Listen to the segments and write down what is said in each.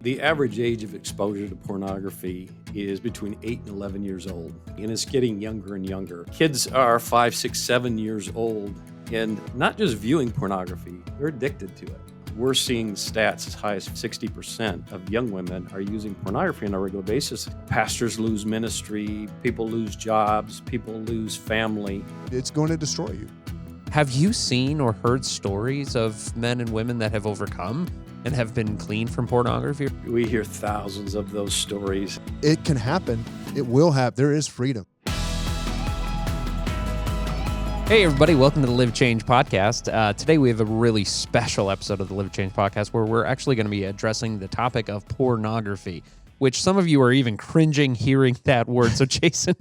The average age of exposure to pornography is between 8 and 11 years old, and it's getting younger and younger. Kids are 5, 6, 7 years old, and not just viewing pornography, they're addicted to it. We're seeing stats as high as 60% of young women are using pornography on a regular basis. Pastors lose ministry, people lose jobs, people lose family. It's going to destroy you. Have you seen or heard stories of men and women that have overcome and have been clean from pornography? We hear thousands of those stories. It can happen. It will happen. There is freedom. Hey, everybody. Welcome to the Live Change Podcast. Today, we have a really special episode of the Live Change Podcast where we're actually going to be addressing the topic of pornography, which some of you are even cringing hearing that word. So, Jason,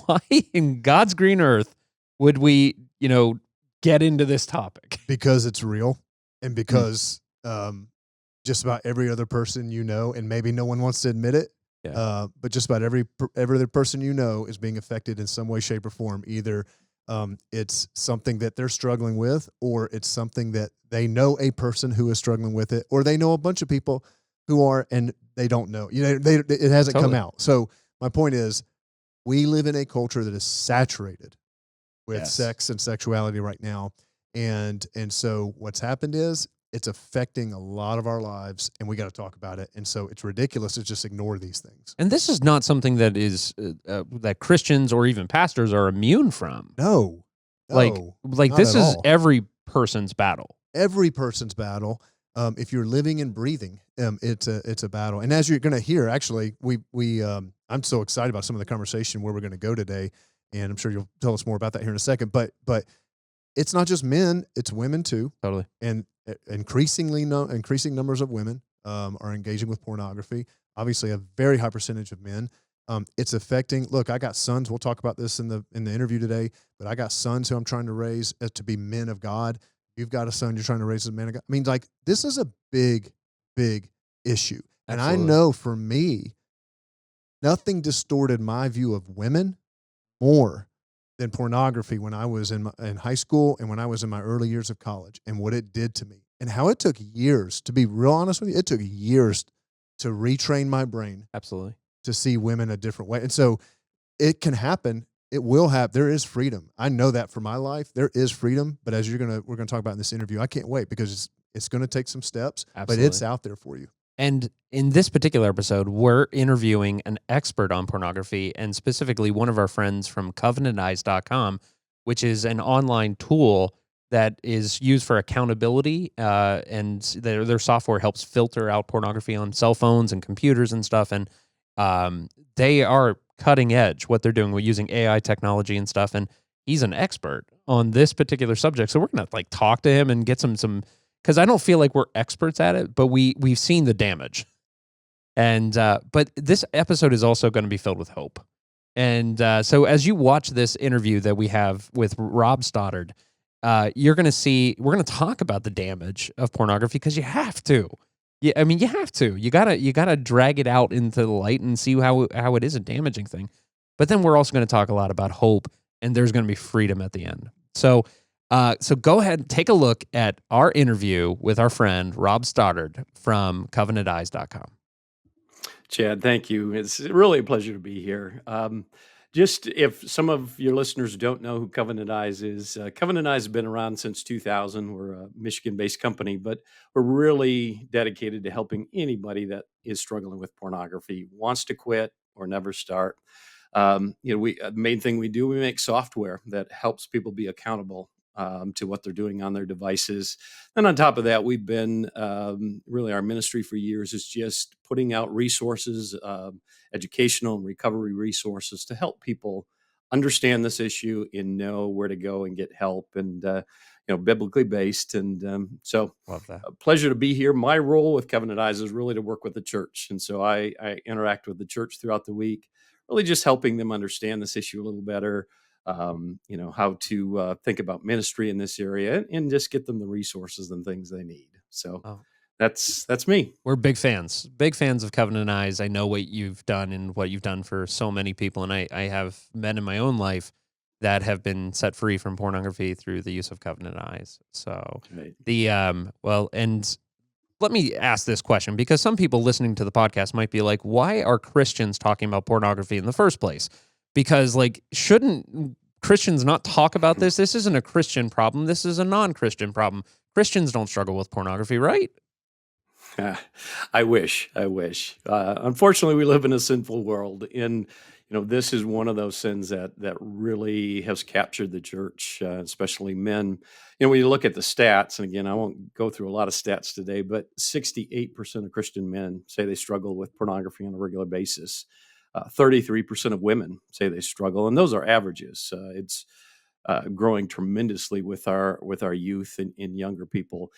why in God's green earth would we, get into this topic? Because it's real and because just about every other person you know, and maybe no one wants to admit it, but just about every other person you know is being affected in some way, shape, or form. Either it's something that they're struggling with, or it's something that they know a person who is struggling with it, or they know a bunch of people who are, and they don't know. It hasn't come out. So my point is, we live in a culture that is saturated with sex and sexuality right now, and so what's happened is it's affecting a lot of our lives, and we got to talk about it. And so it's ridiculous to just ignore these things. And this is not something that is that Christians or even pastors are immune from. No, like this is every person's battle. Every person's battle. If you're living and breathing, it's a battle. And as you're going to hear, actually, I'm so excited about some of the conversation where we're going to go today, and I'm sure you'll tell us more about that here in a second. But it's not just men; it's women too. Totally. And increasing numbers of women are engaging with pornography. Obviously, a very high percentage of men. It's affecting. Look, I got sons. We'll talk about this in the interview today. But I got sons who I'm trying to raise to be men of God. You've got a son you're trying to raise as a man of God. I mean, this is a big, big issue. Absolutely. And I know for me, nothing distorted my view of women more than pornography when I was in high school and when I was in my early years of college, and what it did to me, and how it took years, to be real honest with you, it took years to retrain my brain. Absolutely. To see women a different way. And so it can happen. It will happen. There is freedom. I know that for my life, there is freedom. But as we're going to talk about in this interview, I can't wait because it's going to take some steps. Absolutely. But it's out there for you. And in this particular episode, we're interviewing an expert on pornography, and specifically one of our friends from covenanteyes.com, which is an online tool that is used for accountability, and their software helps filter out pornography on cell phones and computers and stuff. And they are cutting edge what they're doing. We're using AI technology and stuff, and he's an expert on this particular subject. So we're going to talk to him and get some, because I don't feel like we're experts at it, but we've seen the damage. And but this episode is also going to be filled with hope. And so as you watch this interview that we have with Rob Stoddard, you're going to see, we're going to talk about the damage of pornography, because you have to. Yeah, I mean, you have to. You gotta drag it out into the light and see how it is a damaging thing. But then we're also going to talk a lot about hope, and there's going to be freedom at the end. So go ahead and take a look at our interview with our friend Rob Stoddard from covenanteyes.com. Chad, thank you. It's really a pleasure to be here. Just if some of your listeners don't know who Covenant Eyes is, Covenant Eyes has been around since 2000. We're a Michigan-based company, but we're really dedicated to helping anybody that is struggling with pornography, wants to quit or never start. The main thing we do, we make software that helps people be accountable to what they're doing on their devices. And on top of that, we've been really, our ministry for years is just putting out resources, educational and recovery resources to help people understand this issue and know where to go and get help, and biblically based. And so love that. A pleasure to be here. My role with Covenant Eyes is really to work with the church. And so I interact with the church throughout the week, really just helping them understand this issue a little better, how to think about ministry in this area, and just get them the resources and things they need. So that's me. We're big fans of Covenant Eyes. I know what you've done and what you've done for so many people. And I have men in my own life that have been set free from pornography through the use of Covenant Eyes. So right. And let me ask this question, because some people listening to the podcast might be like, why are Christians talking about pornography in the first place? Because, like, shouldn't Christians not talk about this? This isn't a Christian problem. This is a non-Christian problem. Christians don't struggle with pornography, right? I wish. I wish. Unfortunately, we live in a sinful world, and this is one of those sins that really has captured the church, especially men. When you look at the stats, and again, I won't go through a lot of stats today, but 68% of Christian men say they struggle with pornography on a regular basis. 33% of women say they struggle, and those are averages. It's growing tremendously with our youth and younger people.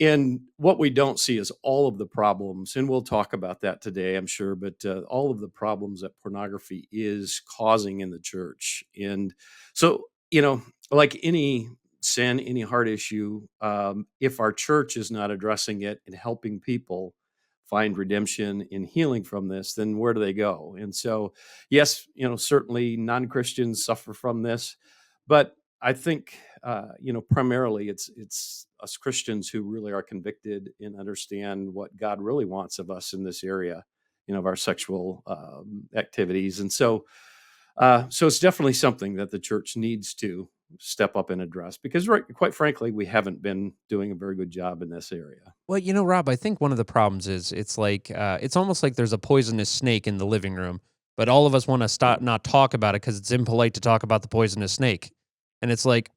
And what we don't see is all of the problems, and we'll talk about that today, I'm sure, but all of the problems that pornography is causing in the church. And so, like any sin, any heart issue, if our church is not addressing it and helping people find redemption and healing from this, then where do they go? And so, yes, certainly non-Christians suffer from this, but I think primarily it's us Christians who really are convicted and understand what God really wants of us in this area, of our sexual activities, and so it's definitely something that the church needs to step up and address because, right, quite frankly, we haven't been doing a very good job in this area. Well, Rob, I think one of the problems is it's like it's almost like there's a poisonous snake in the living room, but all of us want to stop not talk about it because it's impolite to talk about the poisonous snake. And it's like,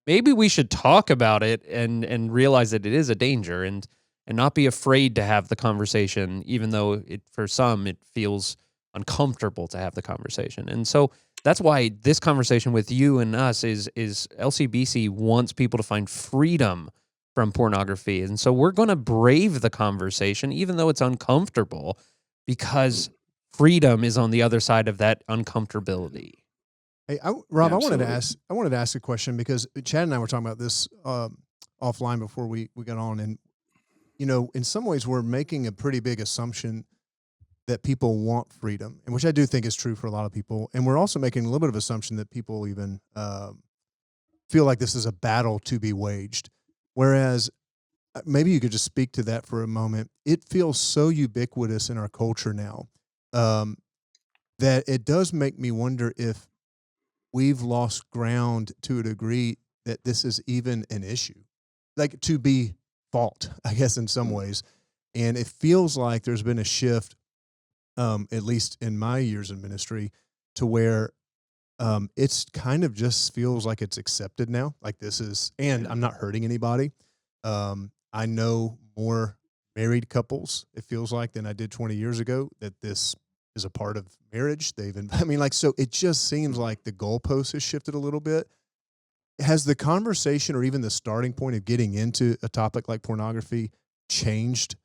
maybe we should talk about it and realize that it is a danger, and not be afraid to have the conversation, even though for some it feels uncomfortable to have the conversation. And so that's why this conversation with you and us is LCBC wants people to find freedom from pornography. And so we're going to brave the conversation, even though it's uncomfortable, because freedom is on the other side of that uncomfortability. Hey, Rob, Yeah, I wanted to absolutely. ask a question because Chad and I were talking about this offline before we got on, and in some ways, we're making a pretty big assumption that people want freedom, and which I do think is true for a lot of people, and we're also making a little bit of assumption that people even feel like this is a battle to be waged, whereas maybe you could just speak to that for a moment. It feels so ubiquitous in our culture now um, that it does make me wonder if we've lost ground to a degree that this is even an issue, like to be fault, I guess, in some ways. And it feels like there's been a shift, at least in my years in ministry, to where it's kind of just feels like it's accepted now. Like this is, and Yeah. I'm not hurting anybody. I know more married couples, it feels like, than I did 20 years ago, that this is a part of marriage. I mean, like, so it just seems like the goalpost has shifted a little bit. Has the conversation or even the starting point of getting into a topic like pornography changed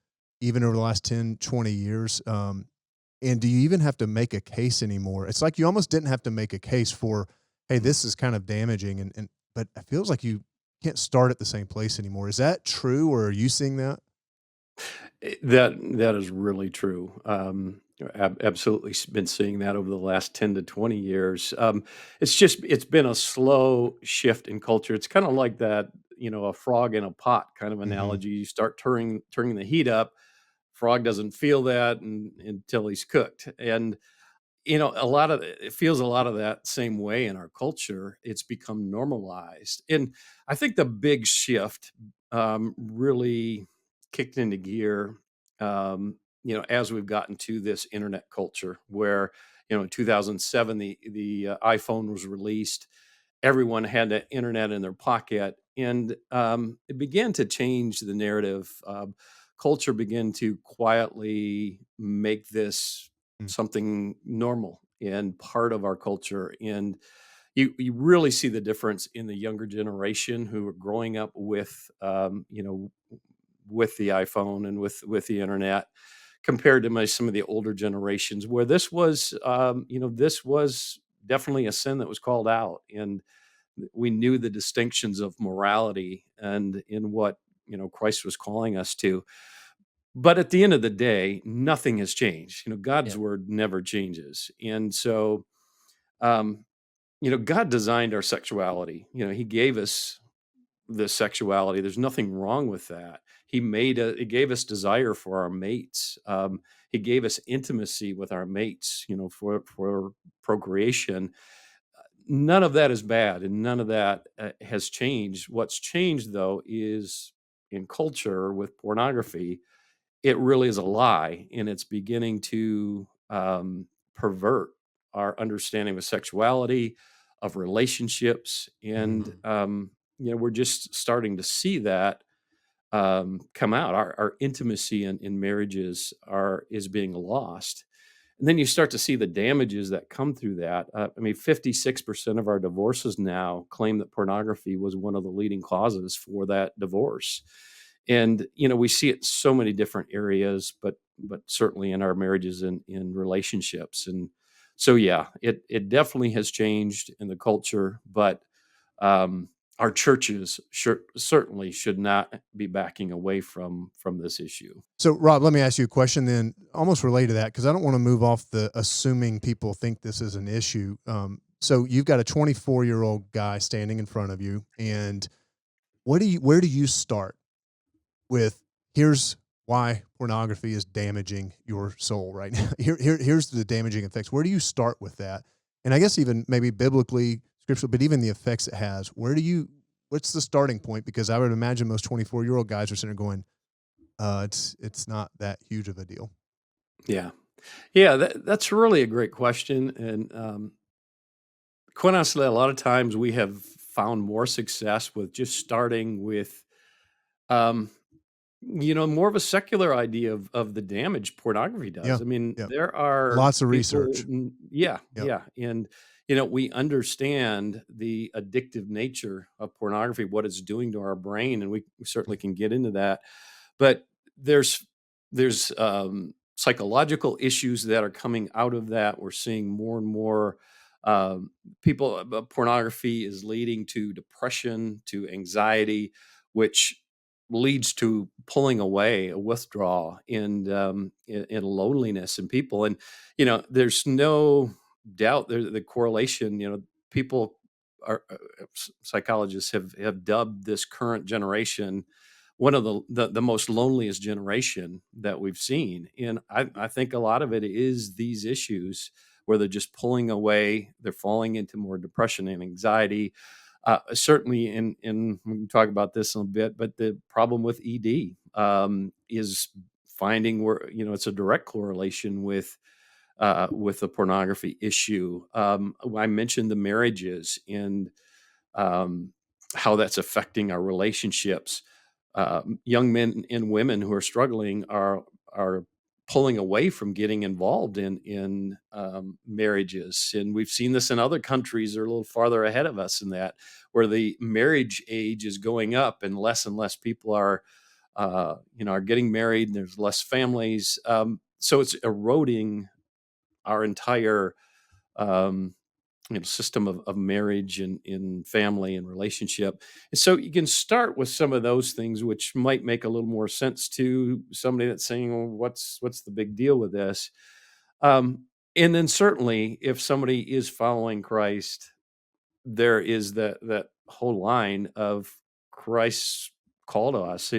even over the last 10, 20 years? And do you even have to make a case anymore? It's like you almost didn't have to make a case for, hey, this is kind of damaging, but it feels like you can't start at the same place anymore. Is that true, or are you seeing that? That is really true. Absolutely been seeing that over the last 10 to 20 years. It's been a slow shift in culture. It's kind of like that, a frog in a pot kind of Mhm. analogy. You start turning the heat up. Frog doesn't feel that until he's cooked. And it feels a lot of that same way in our culture. It's become normalized. And I think the big shift really kicked into gear, as we've gotten to this internet culture where, in 2007, the iPhone was released. Everyone had the internet in their pocket. And it began to change the narrative. Culture began to quietly make this Mm. something normal and part of our culture. And you really see the difference in the younger generation who are growing up with the iPhone and with the internet compared to some of the older generations where this was definitely a sin that was called out, and we knew the distinctions of morality and in what Christ was calling us to. But at the end of the day, nothing has changed. God's Yeah. word never changes. And so, um, God designed our sexuality. He gave us this sexuality. There's nothing wrong with that. He gave us desire for our mates. He gave us intimacy with our mates, for procreation. None of that is bad, and none of that has changed. What's changed, though, is in culture with pornography. It really is a lie, and it's beginning to pervert our understanding of sexuality, of relationships, and Mhm. we're just starting to see that come out. Our intimacy in marriages is being lost, and then you start to see the damages that come through that. I mean, 56% of our divorces now claim that pornography was one of the leading causes for that divorce. And we see it in so many different areas, but certainly in our marriages and in relationships. And so, yeah, it definitely has changed in the culture, but um, our churches certainly should not be backing away from this issue. So, Rob, let me ask you a question then, almost related to that, because I don't want to move off the assuming people think this is an issue. So, you've got a 24-year-old guy standing in front of you, and where do you start with? Here's why pornography is damaging your soul right now. Here's the damaging effects. Where do you start with that? And I guess even maybe biblically, scriptural, but even the effects it has. What's the starting point? Because I would imagine most 24-year-old guys are sitting there going, it's not that huge of a deal. Yeah. Yeah, that's really a great question. And quite honestly, a lot of times we have found more success with just starting with, um, more of a secular idea of the damage pornography does. Yeah, I mean, yeah. there are Lots of people, research. yeah, Yep. yeah. And, we understand the addictive nature of pornography, what it's doing to our brain, and we certainly can get into that. But there's there's psychological issues that are coming out of that. We're seeing more and more people. Pornography is leading to depression, to anxiety, which leads to pulling away, a withdrawal, and loneliness in people. And there's no doubt there's the correlation. People are psychologists have dubbed this current generation one of the most loneliest generation that we've seen. And I think a lot of it is these issues where they're just pulling away, they're falling into more depression and anxiety. Certainly, in we can talk about this in a bit, but the problem with ED is finding where it's a direct correlation with the pornography issue. I mentioned the marriages and um, how that's affecting our relationships. Young men and women who are struggling are pulling away from getting involved in marriages, and we've seen this in other countries that are a little farther ahead of us in that, where the marriage age is going up and less people are getting married, and there's less families. So it's eroding our entire um, system of marriage and in family and relationship. And so you can start with some of those things, which might make a little more sense to somebody that's saying, well, what's the big deal with this? And then certainly if somebody is following Christ, there is that whole line of Christ's call to us,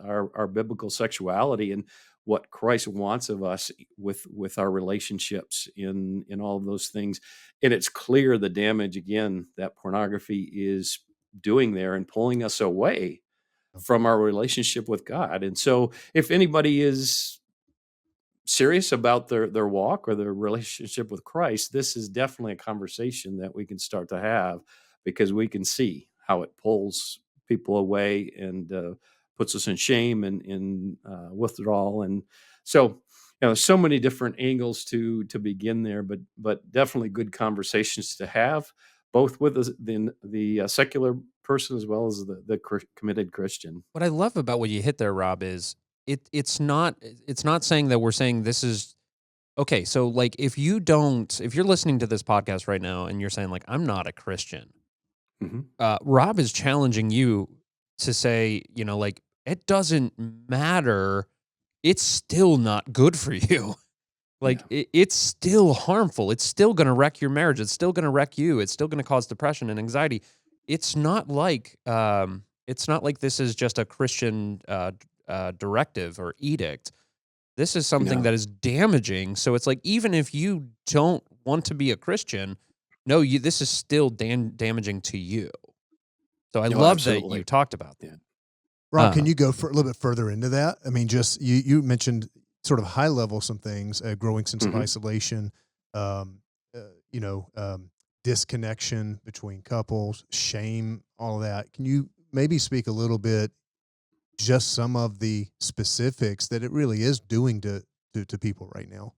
our biblical sexuality and what Christ wants of us with our relationships in all of those things. And it's clear the damage again that pornography is doing there and pulling us away from our relationship with God. And so if anybody is serious about their walk or their relationship with Christ, this is definitely a conversation that we can start to have, because we can see how it pulls people away and puts us in shame and in withdrawal. And so, so many different angles to begin there, but definitely good conversations to have, both with the secular person as well as the committed Christian. What I love about what you hit there, Rob, is it's not saying that we're saying this is okay. So like if you're listening to this podcast right now and you're saying like I'm not a Christian, Mhm. Rob is challenging you to say, like it doesn't matter. It's still not good for you. Like Yeah. it's still harmful. It's still going to wreck your marriage. It's still going to wreck you. It's still going to cause depression and anxiety. It's not like this is just a Christian directive or edict. This is something No. that is damaging. So it's like, even if you don't want to be a Christian, no, this is still damaging to you. So I No, love that you absolutely. talked about that. Yeah. Rob, can you go for a little bit further into that? I mean, just you mentioned sort of high level some things, growing sense of isolation, um, uh, you know, disconnection between couples, shame, all of that. Can you maybe speak a little bit, just some of the specifics that it really is doing to people right now?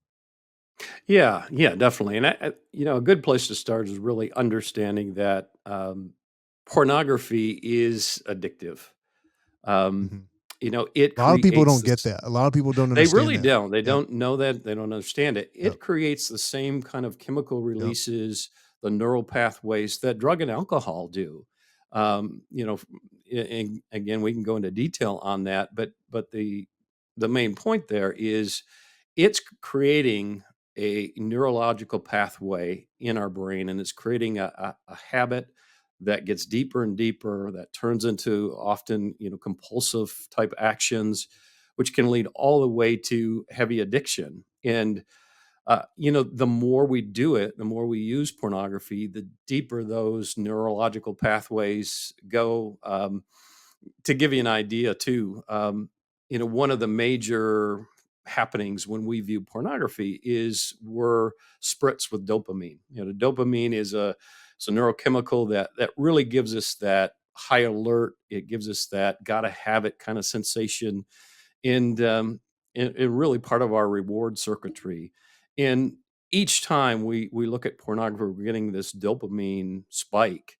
Yeah, yeah, definitely. And a good place to start is really understanding that pornography is addictive. Um, Mhm. it A lot of people creates don't get this. that. A lot of people don't They understand really that. don't. They Yep. don't know that. They don't understand it. Yep. It creates the same kind of chemical Yep. releases, the neural pathways that drug and alcohol do. Um, you know, f- and again, we can go into detail on that, but the main point there is it's creating a neurological pathway in our brain, and it's creating a habit that gets deeper and deeper, that turns into often compulsive type actions, which can lead all the way to heavy addiction. And the more we do it, the more we use pornography, the deeper those neurological pathways go. To give you an idea, too, one of the major happenings when we view pornography is we're spritzed with dopamine. The dopamine is a neurochemical that really gives us that high alert. It gives us that gotta have it kind of sensation, and really part of our reward circuitry. And each time we look at pornography, we're getting this dopamine spike.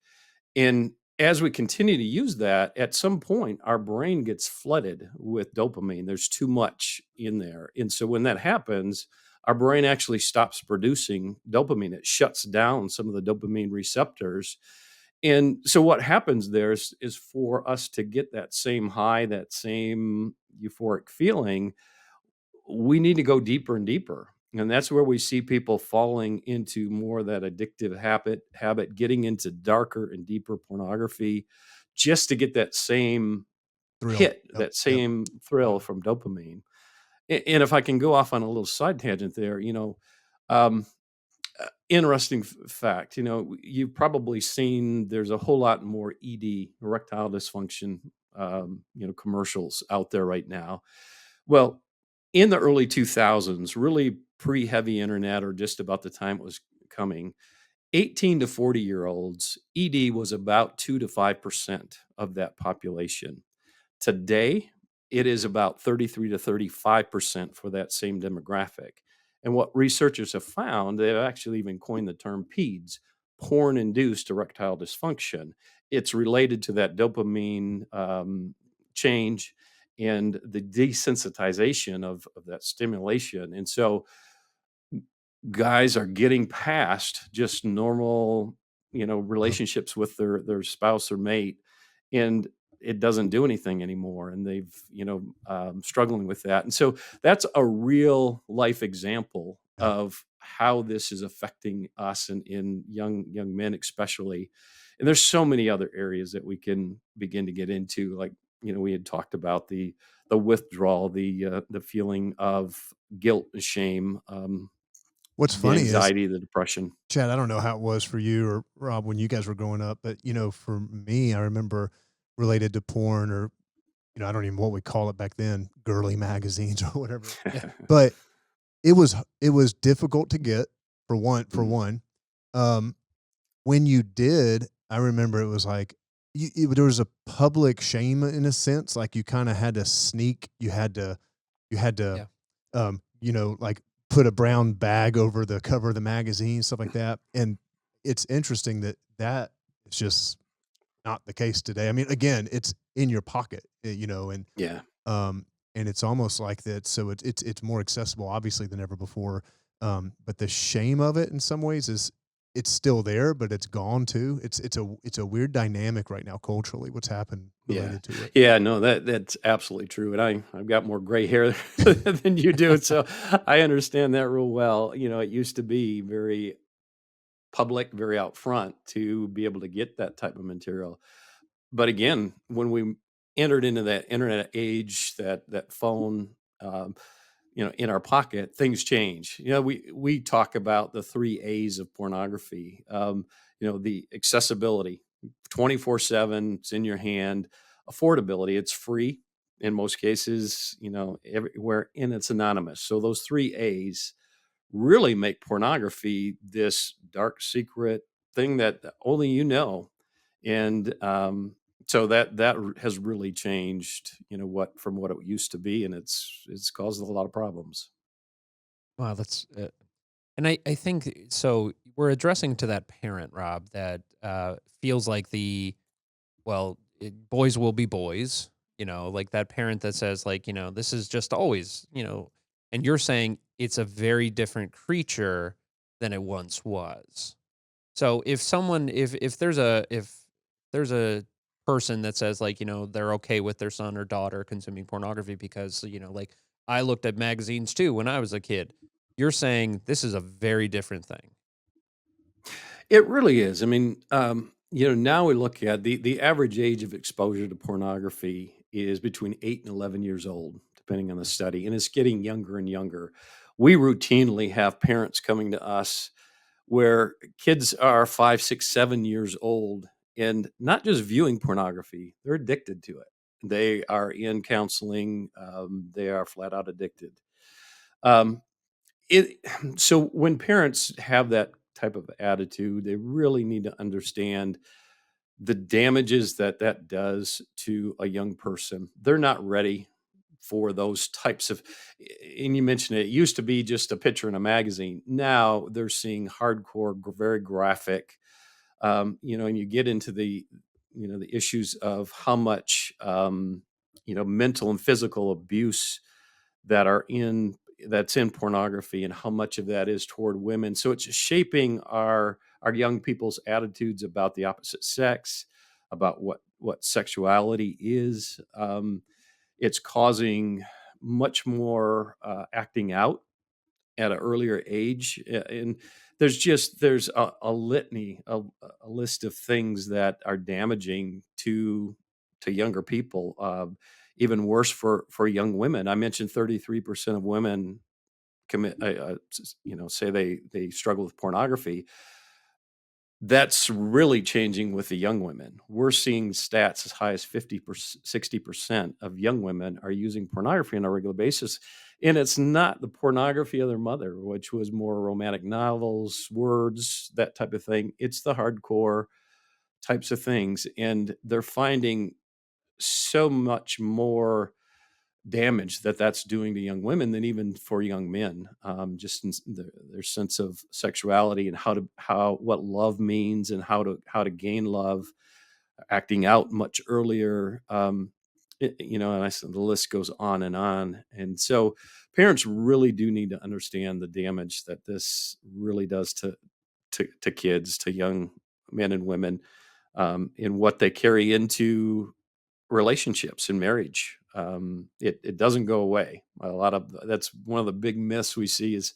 And as we continue to use that, at some point, our brain gets flooded with dopamine. There's too much in there. And so when that happens, our brain actually stops producing dopamine. It shuts down some of the dopamine receptors. And so what happens there is for us to get that same high, that same euphoric feeling, we need to go deeper and deeper. And that's where we see people falling into more of that addictive habit, getting into darker and deeper pornography just to get that same Thrill. hit, Yep. that Yep. same thrill Yep. from dopamine. And if I can go off on a little side tangent there, um, interesting fact, you've probably seen there's a whole lot more ED, erectile dysfunction, commercials out there right now. Well, in the early 2000s, really pre-heavy internet or just about the time it was coming, 18 to 40-year-olds, ED was about 2 to 5% of that population. Today, it is about 33 to 35% for that same demographic. And what researchers have found, they've actually even coined the term PEDS, porn induced erectile dysfunction. It's related to that dopamine change and the desensitization of that stimulation. And so guys are getting past just normal, Yep. relationships with their spouse or mate, and it doesn't do anything anymore, and they've struggling with that. And so that's a real life example Yep. of how this is affecting us and in young men especially. And there's so many other areas that we can begin to get into, like we had talked about the withdrawal, the feeling of guilt and shame, What's the funny is, anxiety, the depression. Chad, I don't know how it was for you or Rob when you guys were growing up, but for me, I remember related to porn or I don't even know what we call it back then, girly magazines or whatever. But it was difficult to get for Mhm. one. Um, when you did, I remember it was like there was a public shame in a sense, like you kind of had to sneak, you had to Yeah. like put a brown bag over the cover of the magazine, stuff like that. And it's interesting that is just not the case today. I mean, again, it's in your pocket, Yeah. um, and it's almost like that. So it's more accessible, obviously, than ever before. But the shame of it, in some ways, is it's still there, but it's gone too. It's a weird dynamic right now culturally. What's happened Yeah. related to it? Yeah, no, that's absolutely true, and I've got more gray hair than you do, so I understand that real well. It used to be very public, very out front to be able to get that type of material. But again, when we entered into that internet age, that phone, in our pocket, things change. We talk about the three A's of pornography. The accessibility, 24/7, it's in your hand. Affordability, it's free in most cases, everywhere, and it's anonymous. So those three A's really make pornography this dark secret thing that only and so that has really changed, what from what it used to be, and it's caused a lot of problems. Wow, that's and I think so. We're addressing to that parent, Rob, that feels like boys will be boys, like that parent that says, like, this is just always, and you're saying it's a very different creature than it once was. So if there's a person that says, like, they're okay with their son or daughter consuming pornography because, like, I looked at magazines too when I was a kid. You're saying this is a very different thing. It really is. I mean, now we look at the average age of exposure to pornography is between 8 and 11 years old, depending on the study, and it's getting younger and younger. We routinely have parents coming to us where kids are 5, 6, 7 years old and not just viewing pornography, they're addicted to it. They are in counseling, they are flat out addicted. Um, it so when parents have that type of attitude, they really need to understand the damages that does to a young person. They're not ready for those types of, and you mentioned it used to be just a picture in a magazine. Now they're seeing hardcore, very graphic, and you get into the issues of how much, mental and physical abuse that are in that's in pornography, and how much of that is toward women. So it's shaping our young people's attitudes about the opposite sex, about what sexuality is. It's causing much more acting out at an earlier age, and there's a litany, a list of things that are damaging to younger people. Even worse for young women. I mentioned 33% of women commit, say they struggle with pornography. That's really changing with the young women. We're seeing stats as high as 50%, 60% of young women are using pornography on a regular basis. And it's not the pornography of their mother, which was more romantic novels, words, that type of thing. It's the hardcore types of things. And they're finding so much more damage that's doing to young women than even for young men. Just in their sense of sexuality and what love means and how to gain love, acting out much earlier. And I said the list goes on and on. And so parents really do need to understand the damage that this really does to kids, to young men and women, and what they carry into relationships and marriage. It doesn't go away. A lot of that's one of the big myths we see is,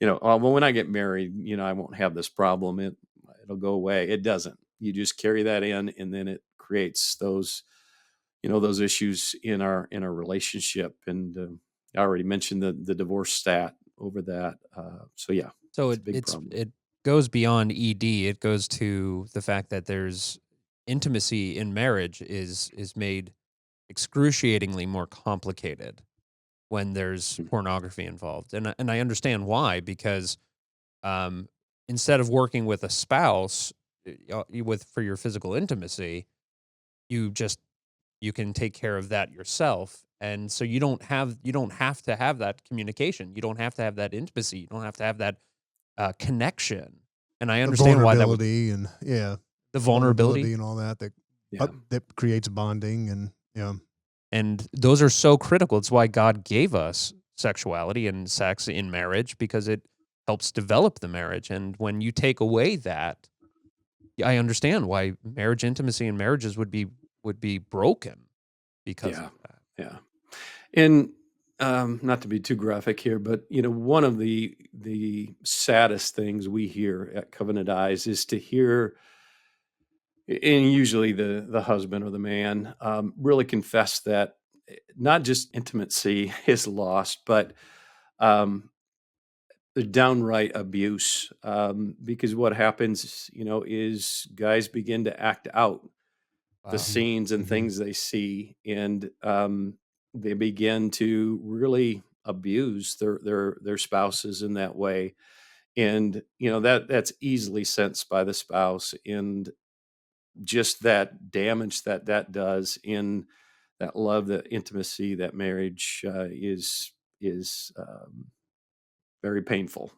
oh, well, when I get married, I won't have this problem. It'll go away. It doesn't. You just carry that in, and then it creates those issues in our relationship. And I already mentioned the divorce stat over that. So yeah, So it's a big problem. it goes beyond ED. It goes to the fact that there's intimacy in marriage is made excruciatingly more complicated when there's Mm. pornography involved. And I understand why, because um, instead of working with a spouse for your physical intimacy, you just you can take care of that yourself. And so you don't have to have that communication. You don't have to have that intimacy. You don't have to have that connection. And I The understand why that would vulnerability and the vulnerability vulnerability. and all that Yeah. that creates bonding and And those are so critical. It's why God gave us sexuality and sex in marriage, because it helps develop the marriage. And when you take away that, I understand why marriage intimacy and marriages would be broken because of Yeah. that. Yeah. And not to be too graphic here, but one of the saddest things we hear at Covenant Eyes is to hear and usually the husband or the man, really confess that not just intimacy is lost, but um, the downright abuse. Because what happens, is guys begin to act out the Wow. scenes and Mhm. things they see, and they begin to really abuse their spouses in that way. And that's easily sensed by the spouse, and just that damage that does in that love, that intimacy, that marriage is very painful.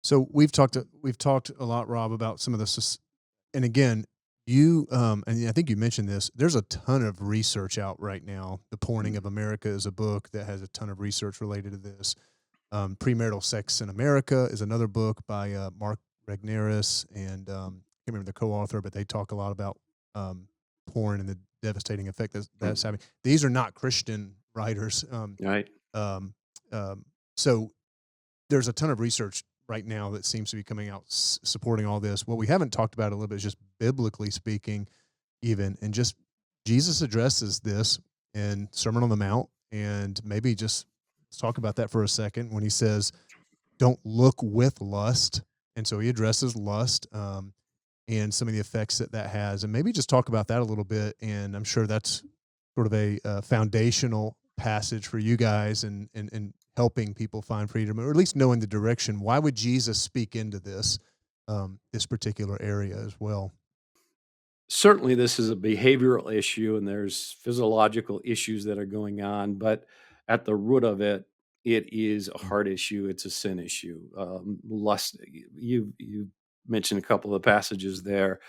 So we've talked a lot, Rob, about some of the and again, and I think you mentioned this. There's a ton of research out right now. The Porning Mm, of America is a book that has a ton of research related to this. Premarital Sex in America is another book by Mark Regnerus, and can't remember the co-author, but they talk a lot about um, porn and the devastating effect that's mm, having. These are not Christian writers, right. um, um, so there's a ton of research right now that seems to be coming out supporting all this. What we haven't talked about a little bit is just biblically speaking, even, and just Jesus addresses this in Sermon on the Mount, and maybe just let's talk about that for a second when he says, "Don't look with lust," and so he addresses lust. And some of the effects that has, and maybe just talk about that a little bit. And I'm sure that's sort of a foundational passage for you guys, and helping people find freedom, or at least knowing the direction. Why would Jesus speak into this particular area as well? Certainly, this is a behavioral issue, and there's physiological issues that are going on, but at the root of it, it is a Mm. heart issue. It's a sin issue. Lust. You mentioned a couple of the passages there,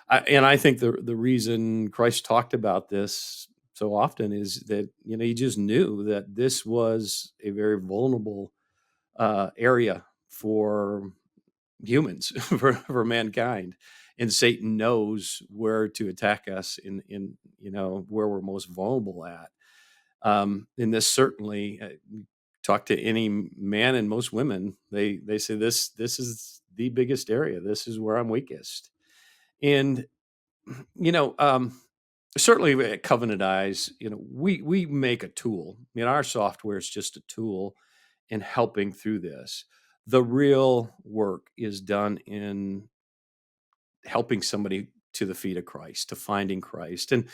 and I think the reason Christ talked about this so often is that he just knew that this was a very vulnerable area for humans, for mankind, and Satan knows where to attack us in where we're most vulnerable at. And this certainly, talk to any man and most women, they say this is the biggest area. This is where I'm weakest. And you know, um, certainly at Covenant Eyes, we make a tool. Our software is just a tool in helping through this. The real work is done in helping somebody to the feet of Christ, to finding Christ. And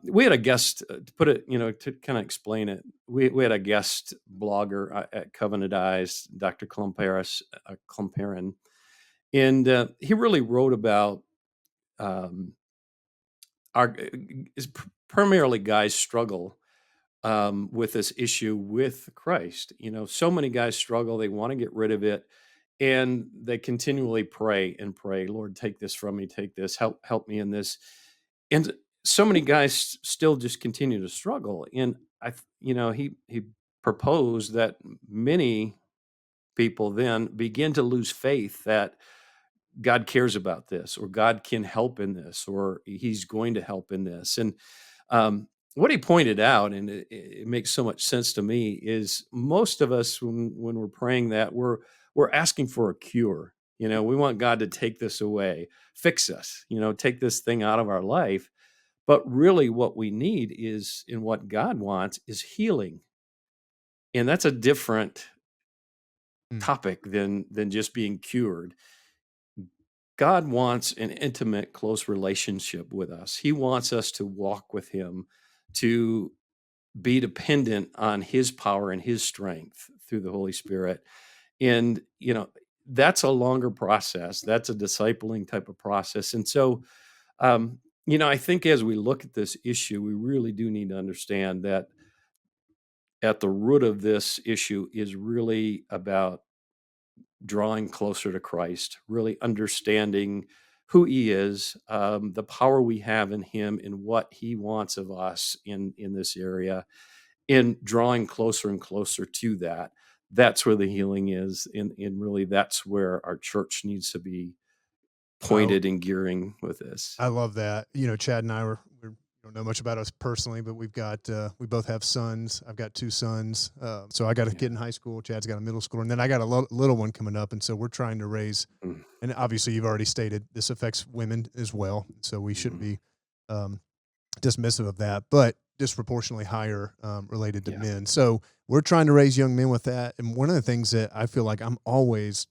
we had a guest, to put it, to kind of explain it. We had a guest blogger at Covenant Eyes, Dr. Klumperin, and he really wrote about um, our is primarily guys struggle with this issue with Christ. So many guys struggle; they want to get rid of it, and they continually pray and pray, Lord, take this from me, take this, help me in this. And so many guys still just continue to struggle. And he proposed that many people then begin to lose faith that God cares about this, or God can help in this, or he's going to help in this. And what he pointed out, and it makes so much sense to me, is most of us, when we're praying that, we're asking for a cure. We want God to take this away, fix us, take this thing out of our life. But really, what we need is, and what God wants, is healing, and that's a different Mm. topic than just being cured. God wants an intimate, close relationship with us. He wants us to walk with Him, to be dependent on His power and His strength through the Holy Spirit. And, that's a longer process. That's a discipling type of process. And so, I think as we look at this issue, we really do need to understand that at the root of this issue is really about drawing closer to Christ, really understanding who He is, the power we have in Him, and what He wants of us in this area, and drawing closer and closer to that. That's where the healing is, and really that's where our church needs to be I pointed and gearing with this. I love that. Chad and I we don't know much about us personally, but we both have sons. I've got two sons. So I got a Yeah. kid in high school. Chad's got a middle schooler, and then I got a little one coming up. And so we're trying to raise Mm. and obviously you've already stated this affects women as well, so we shouldn't Mhm. be dismissive of that, but disproportionately higher related to Yeah. men. So we're trying to raise young men with that. And one of the things that I feel like I'm always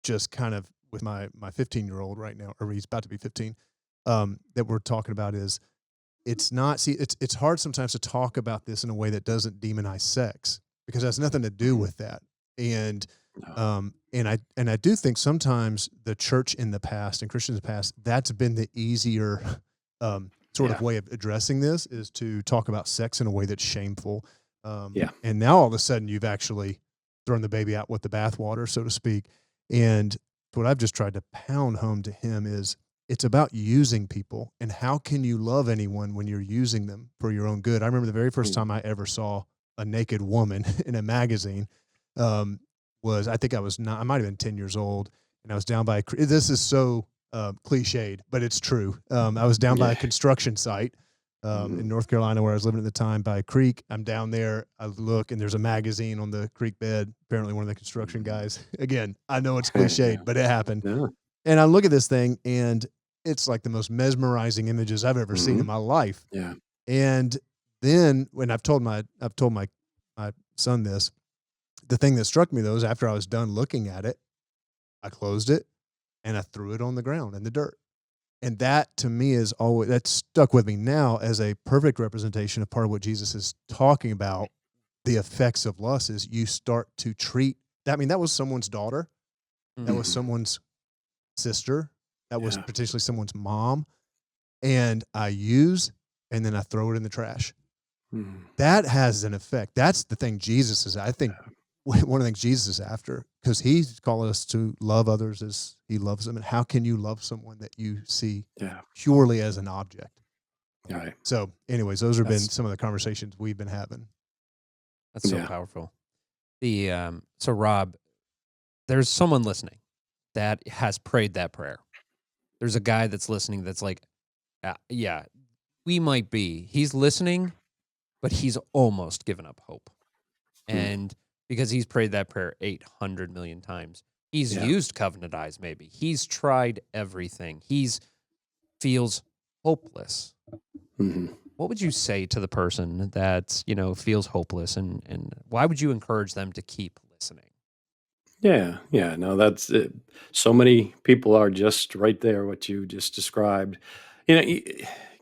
just kind of with my 15-year-old right now, or he's about to be 15, that we're talking about is it's not see it's hard sometimes to talk about this in a way that doesn't demonize sex because it has nothing to do Mhm. with that. And No. and I do think sometimes the church in the past and Christians in the past, that's been the easier sort of Yeah. way of addressing this is to talk about sex in a way that's shameful. Yeah. And now all of a sudden you've actually thrown the baby out with the bathwater, so to speak. And what I've just tried to pound home to him is it's about using people and how can you love anyone when you're using them for your own good. I remember the very first time I Mhm. ever saw a naked woman in a magazine um, was I think I was not I might have been 10 years old and I was down by this is so cliched, but it's true. I was down by a Yeah. construction site Mhm. in North Carolina where I was living at the time by a creek. I'm down there. I look and there's a magazine on the creek bed. Apparently, one of the construction Mhm. guys. Again, I know it's Yeah. cliched, but it happened. Yeah. And I look at this thing and it's like the most mesmerizing images I've ever seen in Mhm. my life. Yeah. And then when I've told my son this, the thing that struck me though is after I was done looking at it, I closed it and I threw it on the ground in the dirt. And that to me is always that's stuck with me now as a perfect representation of part of what Jesus is talking about. The effects of lust is you start to treat that. I mean, that was someone's daughter, that Mhm. was Mhm. someone's sister, that was Yeah. potentially someone's mom, and I use and then I throw it in the trash. Mhm. That has an effect. That's the thing Jesus is, I think, one of the things Jesus is after because he's calling us to love others as he loves them. And how can you love someone that you see Yeah. purely as an object? Right. So, anyways, those have been That's some of the conversations we've been having. That's so yeah. powerful. So Rob, there's someone listening that has prayed that prayer. There's a guy that's listening that's like, yeah, we might be. He's listening, but he's almost given up hope. Mm. And because he's prayed that prayer 800 million times, he's Yeah. used covenant eyes maybe. He's tried everything. He's feels hopeless. Mhm. What would you say to the person that, feels hopeless and why would you encourage them to keep listening? Yeah. Yeah. No, that's it. So many people are just right there, what you just described. You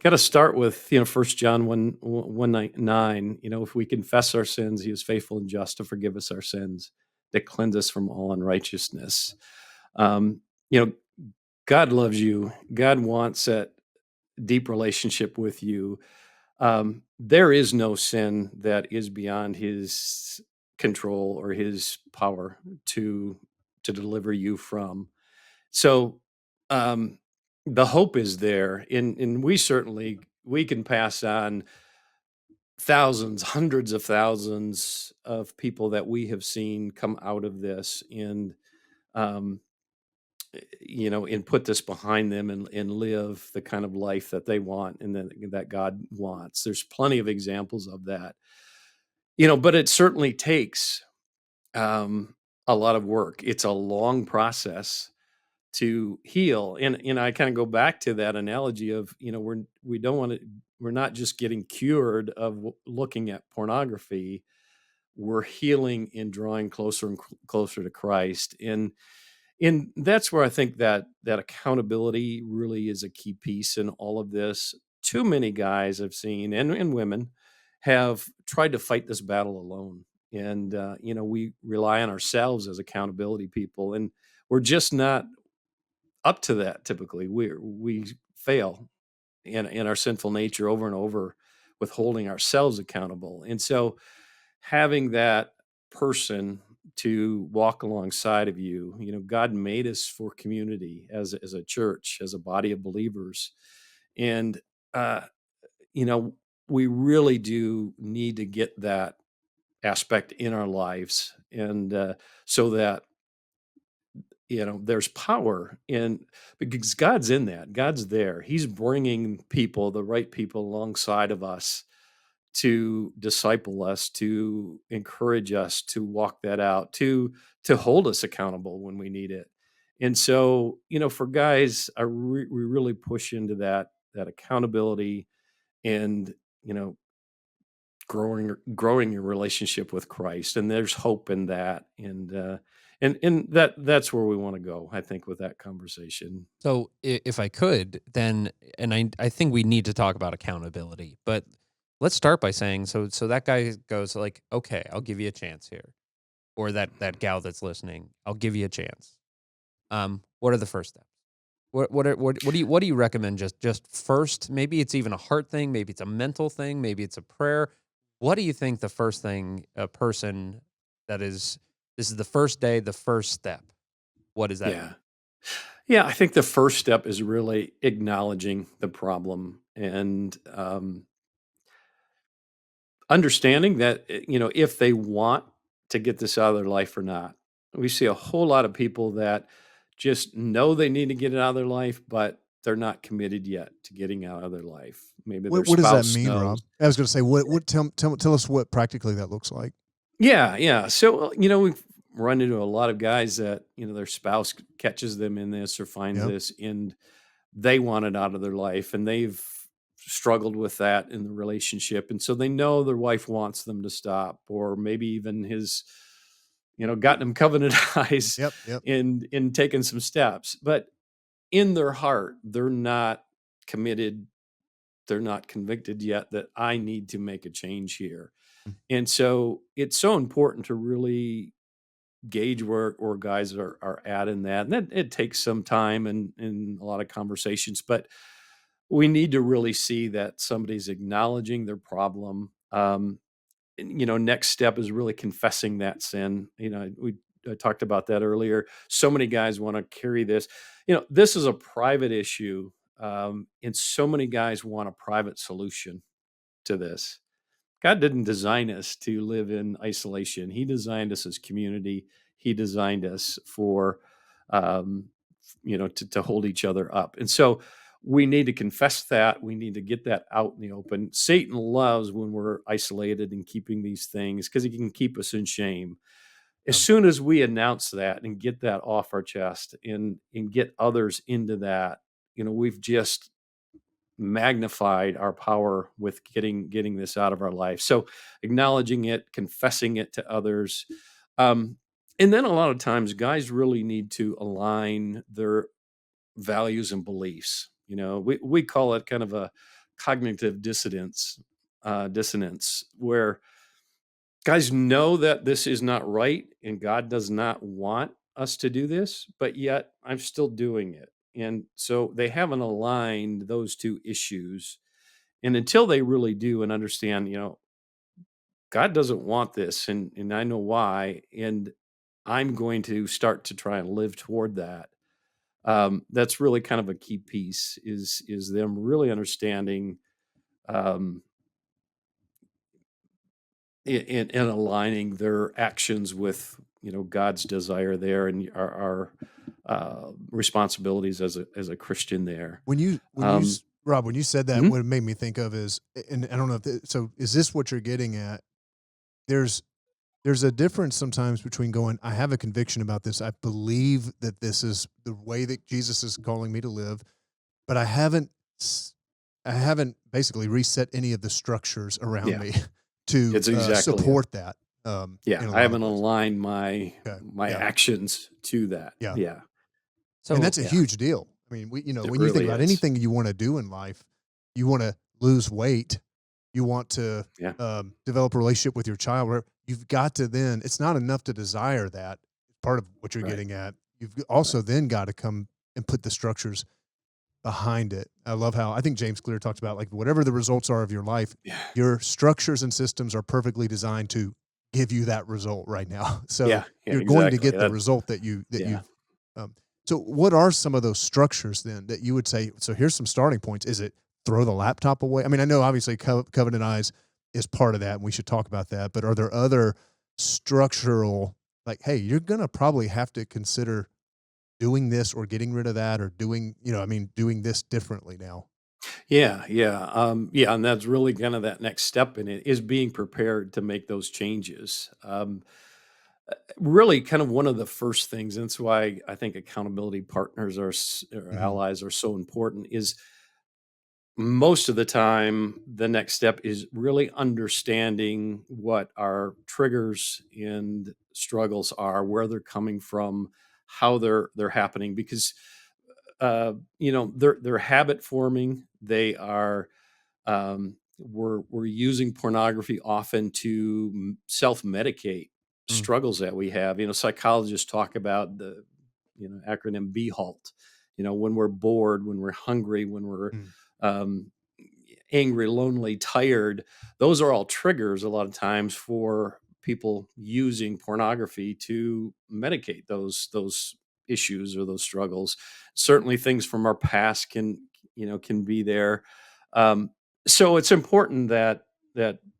got to start with, 1 John 1:9. If we confess our sins, he is faithful and just to forgive us our sins, to cleanse us from all unrighteousness. Um, you know, God loves you. God wants a deep relationship with you. There is no sin that is beyond his control or his power to to deliver you from. So um, the hope is there, and we certainly we can pass on thousands, hundreds of thousands of people that we have seen come out of this, um, and put this behind them and live the kind of life that they want and that God wants. There's plenty of examples of that. But it certainly takes um, a lot of work. It's a long process to heal. And I kind of go back to that analogy of, we don't want to we're not just getting cured of looking at pornography. We're healing and drawing closer and closer to Christ. And that's where I think that accountability really is a key piece in all of this. Too many guys I've seen and women have tried to fight this battle alone. And we rely on ourselves as accountability people, and we're just not up to that typically. We fail in our sinful nature over and over with holding ourselves accountable. And so having that person to walk alongside of you, God made us for community as a church, as a body of believers. And uh, you know, we really do need to get that aspect in our lives, and so that there's power in, because God's in that. God's there. He's bringing people, the right people, alongside of us to disciple us, to encourage us to walk that out, to hold us accountable when we need it. And so, for guys, we really push into that accountability and, you know, growing your relationship with Christ, and there's hope in that, and that's where we want to go, I think, with that conversation. So if I could, then, and I think we need to talk about accountability, but let's start by saying, so that guy goes like, okay, I'll give you a chance here, or that gal that's listening, I'll give you a chance. What are the first steps? What do you recommend? Just first, maybe it's even a heart thing, maybe it's a mental thing, maybe it's a prayer. What do you think the first thing a person that is this is the first day, the first step? What does that Yeah. mean? Yeah, I think the first step is really acknowledging the problem and understanding that, if they want to get this out of their life or not. We see a whole lot of people that just know they need to get it out of their life, but they're not committed yet to getting out of their life. Maybe their What does that spouse mean, knows. Rob? I was going to say, tell us what practically that looks like. Yeah, yeah. So, we've run into a lot of guys that, their spouse catches them in this or finds Yep. this, and they want it out of their life, and they've struggled with that in the relationship. And so they know their wife wants them to stop, or maybe even his, gotten him covenant eyes Yep. Yep. in taking some steps. But in their heart, they're not committed, they're not convicted yet that I need to make a change here. Mm. And so it's so important to really gauge where guys are at in that. And then it takes some time and a lot of conversations, but we need to really see that somebody's acknowledging their problem. And, next step is really confessing that sin. I talked about that earlier. So many guys want to carry this. This is a private issue, and so many guys want a private solution to this. God didn't design us to live in isolation. He designed us as community. He designed us for, um, to hold each other up. And so we need to confess that. We need to get that out in the open. Satan loves when we're isolated and keeping these things because he can keep us in shame. As Um, soon as we announce that and get that off our chest and get others into that, we've just magnified our power with getting this out of our life. So acknowledging it, confessing it to others. Um, and then a lot of times guys really need to align their values and beliefs. We call it kind of a cognitive dissonance, where guys know that this is not right and God does not want us to do this, but yet I'm still doing it. And so they haven't aligned those two issues. And until they really do and understand, God doesn't want this, and I know why, and I'm going to start to try and live toward that. That's really kind of a key piece is them really understanding, um, and aligning their actions with God's desire there and our responsibilities as a Christian there. Um, Rob, when you said that, mhm. what it made me think of is, and I don't know if so. Is this what you're getting at? There's there's a difference sometimes between going, I have a conviction about this. I believe that this is the way that Jesus is calling me to live, but s- I haven't basically reset any of the structures around Yeah, me to it's exactly it. support that. Yeah, In a I lot of haven't ways. aligned my Okay. my Yeah. actions to that. Yeah. Yeah, And So that's a yeah, huge deal. I mean, it when you think really about is. anything you want to do in life, you want to lose weight, you want to Yeah, develop a relationship with your child, where you've got to then, it's not enough to desire that. Part of what you're right, getting at. You've right. also then got to come and put the structures behind it. I love how I think James Clear talks about, like, whatever the results are of your life, Yeah, your structures and systems are perfectly designed to give you that result right now. So yeah, yeah, you're going to exactly. get the That's result that yeah. you've um, so what are some of those structures then that you would say, so here's some starting points. Is it throw the laptop away? I mean, I know obviously Covenant Eyes is part of that, and we should talk about that, but are there other structural, like, hey, you're going to probably have to consider doing this or getting rid of that or doing, doing this differently now? Yeah, yeah, yeah, and that's really kind of that next step in it is being prepared to make those changes. Really kind of one of the first things, and that's why I think accountability partners or Mhm. allies are so important, is most of the time the next step is really understanding what our triggers and struggles are, where they're coming from, how they're happening, because they're habit forming. They are we're using pornography often to self medicate Mm, struggles that we have. Psychologists talk about the acronym B halt. When we're bored, when we're hungry, when we're Mm. um, angry, lonely, tired, those are all triggers a lot of times for people using pornography to medicate those issues or those struggles. Certainly things from our past can be there. um, so it's important that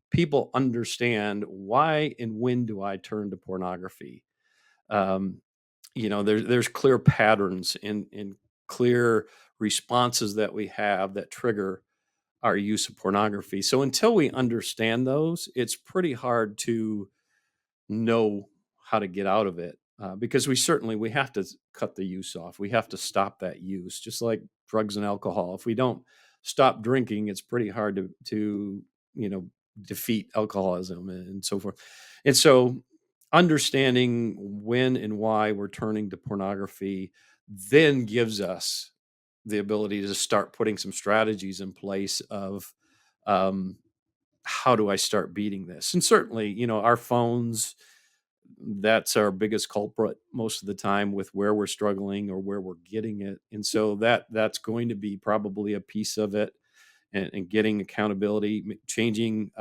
people understand why and when do I turn to pornography. um, there's clear patterns in clear responses that we have that trigger our use of pornography. So until we understand those, it's pretty hard to know how to get out of it, because we have to cut the use off. We have to stop that use, just like drugs and alcohol. If we don't stop drinking, it's pretty hard to you know defeat alcoholism and so forth. And so, understanding when and why we're turning to pornography then gives us the ability to start putting some strategies in place of um, how do I start beating this? And certainly, our phones, that's our biggest culprit most of the time with where we're struggling or where we're getting it. And so that's going to be probably a piece of it, and getting accountability, changing.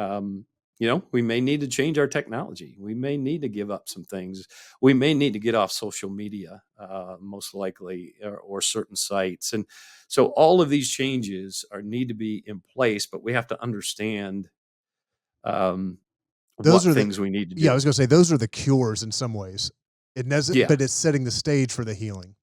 We may need to change our technology. We may need to give up some things. We may need to get off social media, most likely, or certain sites. And so all of these changes need to be in place, but we have to understand um, Those what are the things we need to Yeah, I do. was gonna say those are the cures in some ways. It doesn't, Yeah, but it's setting the stage for the healing.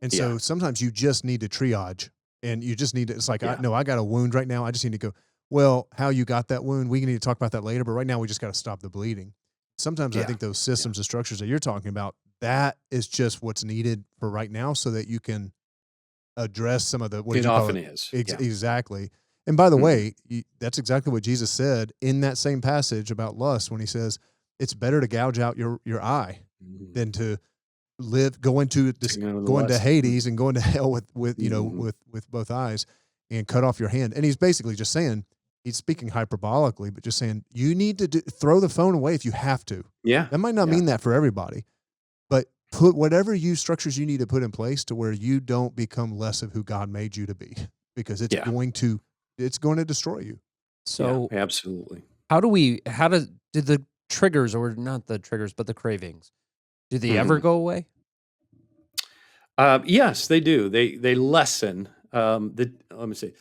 And yeah, so sometimes you just need to triage, and you just need to, it's like, yeah, no, I got a wound right now. I just need to go, well, how you got that wound, we need to talk about that later, but right now we just got to stop the bleeding. Sometimes I yeah, think those yeah. systems and structures that you're talking about, that is just what's needed for right now so that you can address some of the, what did It you call often it? is. Yeah. Exactly. And by the Mhm. way, that's exactly what Jesus said in that same passage about lust when he says, it's better to gouge out your eye Mhm. than to live, go into this, Taking over the go into lust. Hades and go into hell with Mhm. with both eyes and cut off your hand. And he's basically just saying, he's speaking hyperbolically, but just saying you need to throw the phone away if you have to. Yeah, That might not yeah, mean that for everybody, but put whatever you structures you need to put in place to where you don't become less of who God made you to be, because yeah, it's going to destroy you. yeah, so absolutely. did the triggers, or not the triggers, but the cravings, do they ever Mhm. go away? Yes, they do. They lessen. Let me say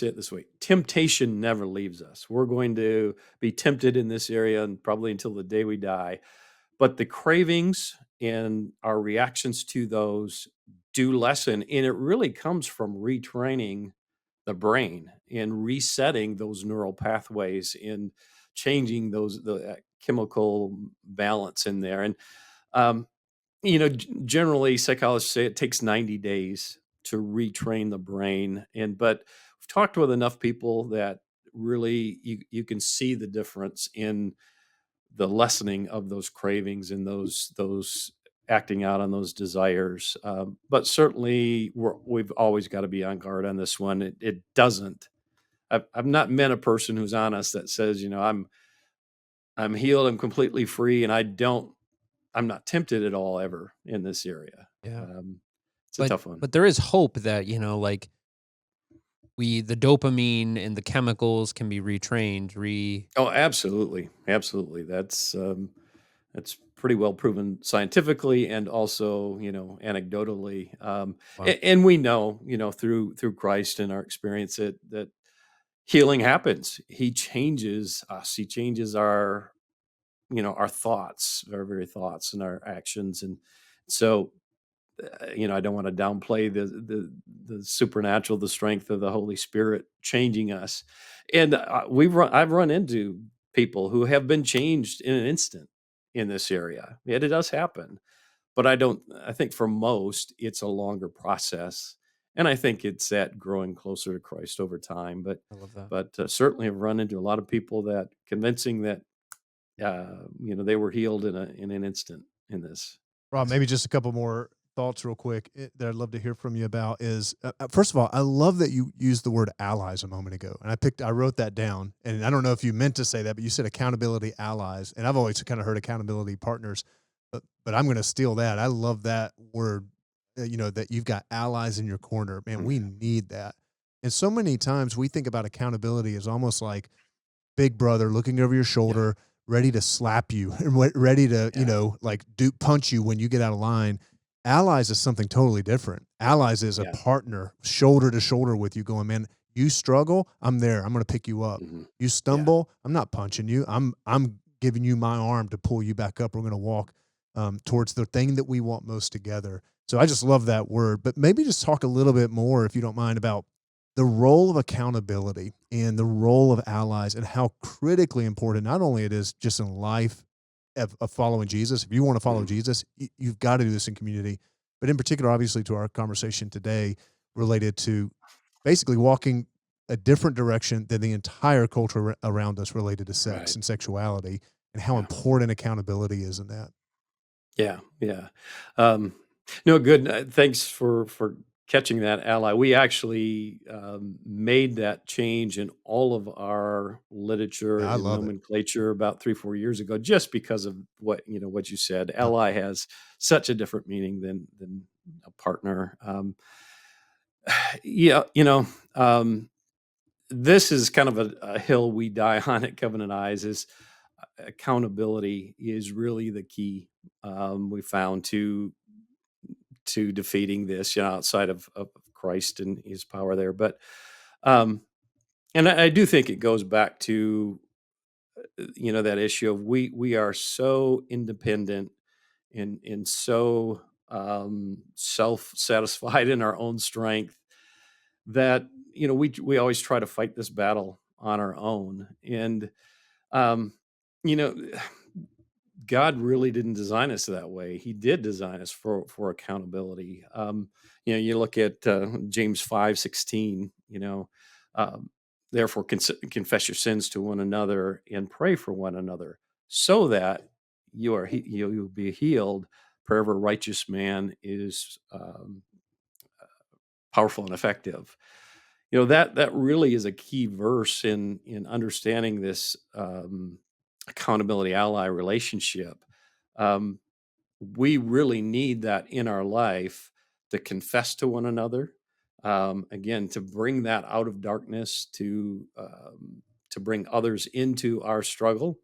it this way: temptation never leaves us. We're going to be tempted in this area, and probably until the day we die. But the cravings and our reactions to those do lessen, and it really comes from retraining the brain and resetting those neural pathways and changing the chemical balance in there. And um, generally psychologists say it takes 90 days to retrain the brain. But we've talked with enough people that really you can see the difference in the lessening of those cravings and those acting out on those desires. But certainly we've always got to be on guard on this one. It doesn't. I've not met a person who's honest that says, I'm healed, I'm completely free, and I'm not tempted at all ever in this area. Yeah. It's a But tough one. but there is hope that, like, the dopamine and the chemicals can be retrained, Oh, absolutely, absolutely. That's pretty well proven scientifically and also, anecdotally. Wow. And we know, through Christ and our experience that healing happens. He changes us. He changes our thoughts, our very thoughts and our actions. And so, I don't want to downplay the supernatural, the strength of the Holy Spirit changing us. And I've run into people who have been changed in an instant. in this area. It does happen, but I think for most, it's a longer process. And I think it's that growing closer to Christ over time. I love that. But certainly have run into a lot of people that convincing that, they were healed in an instant in this. Rob, maybe just a couple more thoughts real quick that I'd love to hear from you about is, first of all, I love that you used the word allies a moment ago, and I wrote that down, and I don't know if you meant to say that, but you said accountability allies, and I've always kind of heard accountability partners, but I'm going to steal that. I love that word, that you've got allies in your corner. Man, we need that. And so many times we think about accountability as almost like big brother looking over your shoulder, ready to slap you and ready to, like punch you when you get out of line. Allies is something totally different. Allies is a partner shoulder to shoulder with you going, man, you struggle, I'm there. I'm going to pick you up. You stumble, I'm not punching you. I'm giving you my arm to pull you back up. We're going to walk towards the thing that we want most together. So I just love that word, but maybe just talk a little bit more, if you don't mind, about the role of accountability and the role of allies and how critically important not only it is just in life of following Jesus. If you want to follow Jesus, you've got to do this in community. But in particular, obviously, to our conversation today related to basically walking a different direction than the entire culture around us related to sex and sexuality, and how important accountability is in that. Yeah, yeah. No, good. Thanks for catching that, ally. We actually made that change in all of our literature I and love it. nomenclature about 3-4 years ago, just because of what you said. Yep. Ally has such a different meaning than a partner. Yeah, this is kind of a hill we die on at Covenant Eyes. Is accountability is really the key, we found to defeating this, outside of Christ and his power there. But and I do think it goes back to that issue of we are so independent and so self satisfied in our own strength that we always try to fight this battle on our own. And um, you know God really didn't design us that way. He did design us for accountability. You look at James 5:16. Um, Therefore confess your sins to one another and pray for one another, so that you'll be healed. Prayer of a righteous man is powerful and effective. That really is a key verse in understanding this accountability ally relationship. Um, we really need that in our life to confess to one another. Again, to bring that out of darkness, to bring others into our struggle.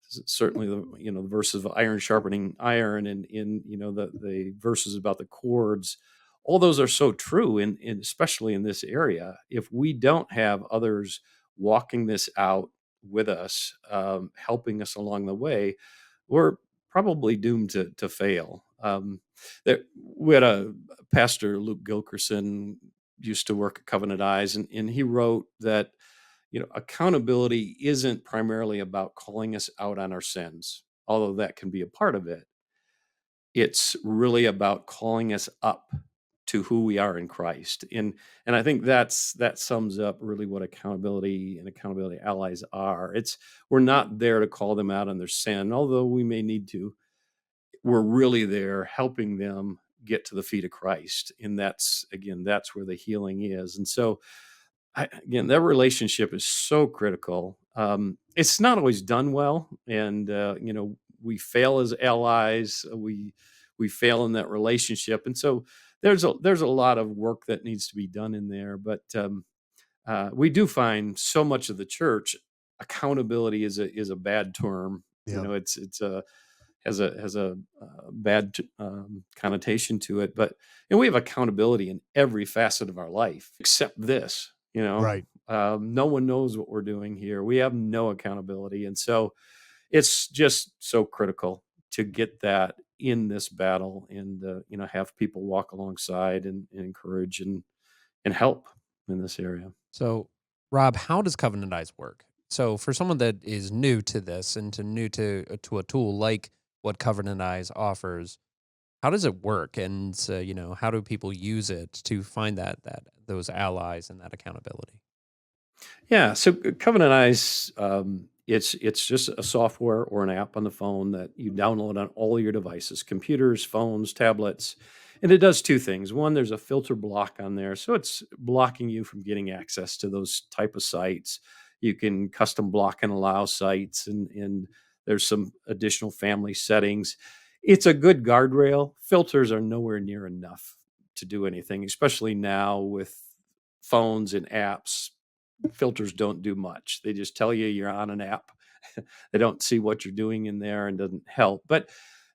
Certainly the verses of iron sharpening iron, and in the verses about the cords. All those are so true, in especially in this area. If we don't have others walking this out with us, helping us along the way, we're probably doomed to fail. We had a pastor, Luke Gilkerson, used to work at Covenant Eyes, and he wrote that accountability isn't primarily about calling us out on our sins, although that can be a part of it. It's really about calling us up to who we are in Christ. And I think that sums up really what accountability and accountability allies are. We're not there to call them out on their sin, although we may need to. We're really there helping them get to the feet of Christ. And that's where the healing is. And so again, that relationship is so critical. It's not always done well, and we fail as allies. We fail in that relationship, and so there's a lot of work that needs to be done in there. But we do find so much of the church accountability is a bad term. Yeah. It's a has a bad connotation to it. But we have accountability in every facet of our life except this. Right. No one knows what we're doing here. We have no accountability, and so it's just so critical to get that in this battle, and have people walk alongside and encourage and help in this area. So, Rob, how does Covenant Eyes work? So for someone that is new to this and new to a tool like what Covenant Eyes offers, how does it work? And how do people use it to find that those allies and that accountability? Yeah, so Covenant Eyes, it's just a software or an app on the phone that you download on all your devices, computers, phones, tablets, and it does two things. One, there's a filter block on there, so it's blocking you from getting access to those type of sites. You can custom block and allow sites, and there's some additional family settings. It's a good guardrail. Filters are nowhere near enough to do anything, especially now with phones and apps. Filters don't do much. They just tell you you're on an app. They don't see what you're doing in there and doesn't help. But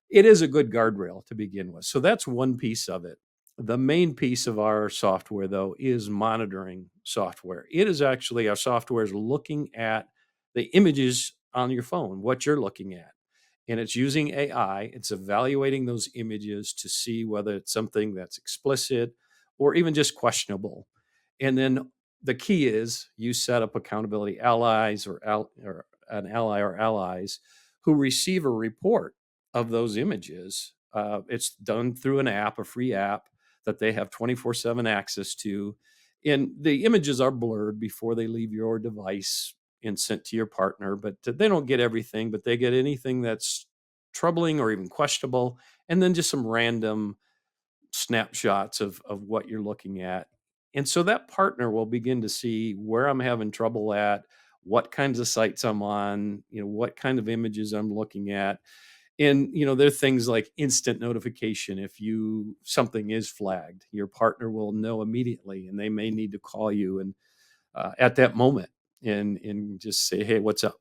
it is a good guardrail to begin with. So that's one piece of it. The main piece of our software, though, is monitoring software. It is actually our software is looking at the images on your phone, what you're looking at. And it's using AI. It's evaluating those images to see whether it's something that's explicit or even just questionable. And then the key is you set up accountability allies or an ally or allies who receive a report of those images. It's done through an app, a free app that they have 24/7 access to. And the images are blurred before they leave your device and sent to your partner, but they don't get everything, but they get anything that's troubling or even questionable, and then just some random snapshots of what you're looking at. And so that partner will begin to see where I'm having trouble at, what kinds of sites I'm on, what kind of images I'm looking at. And there are things like instant notification. If you something is flagged, your partner will know immediately, and they may need to call you and at that moment and just say, hey, what's up,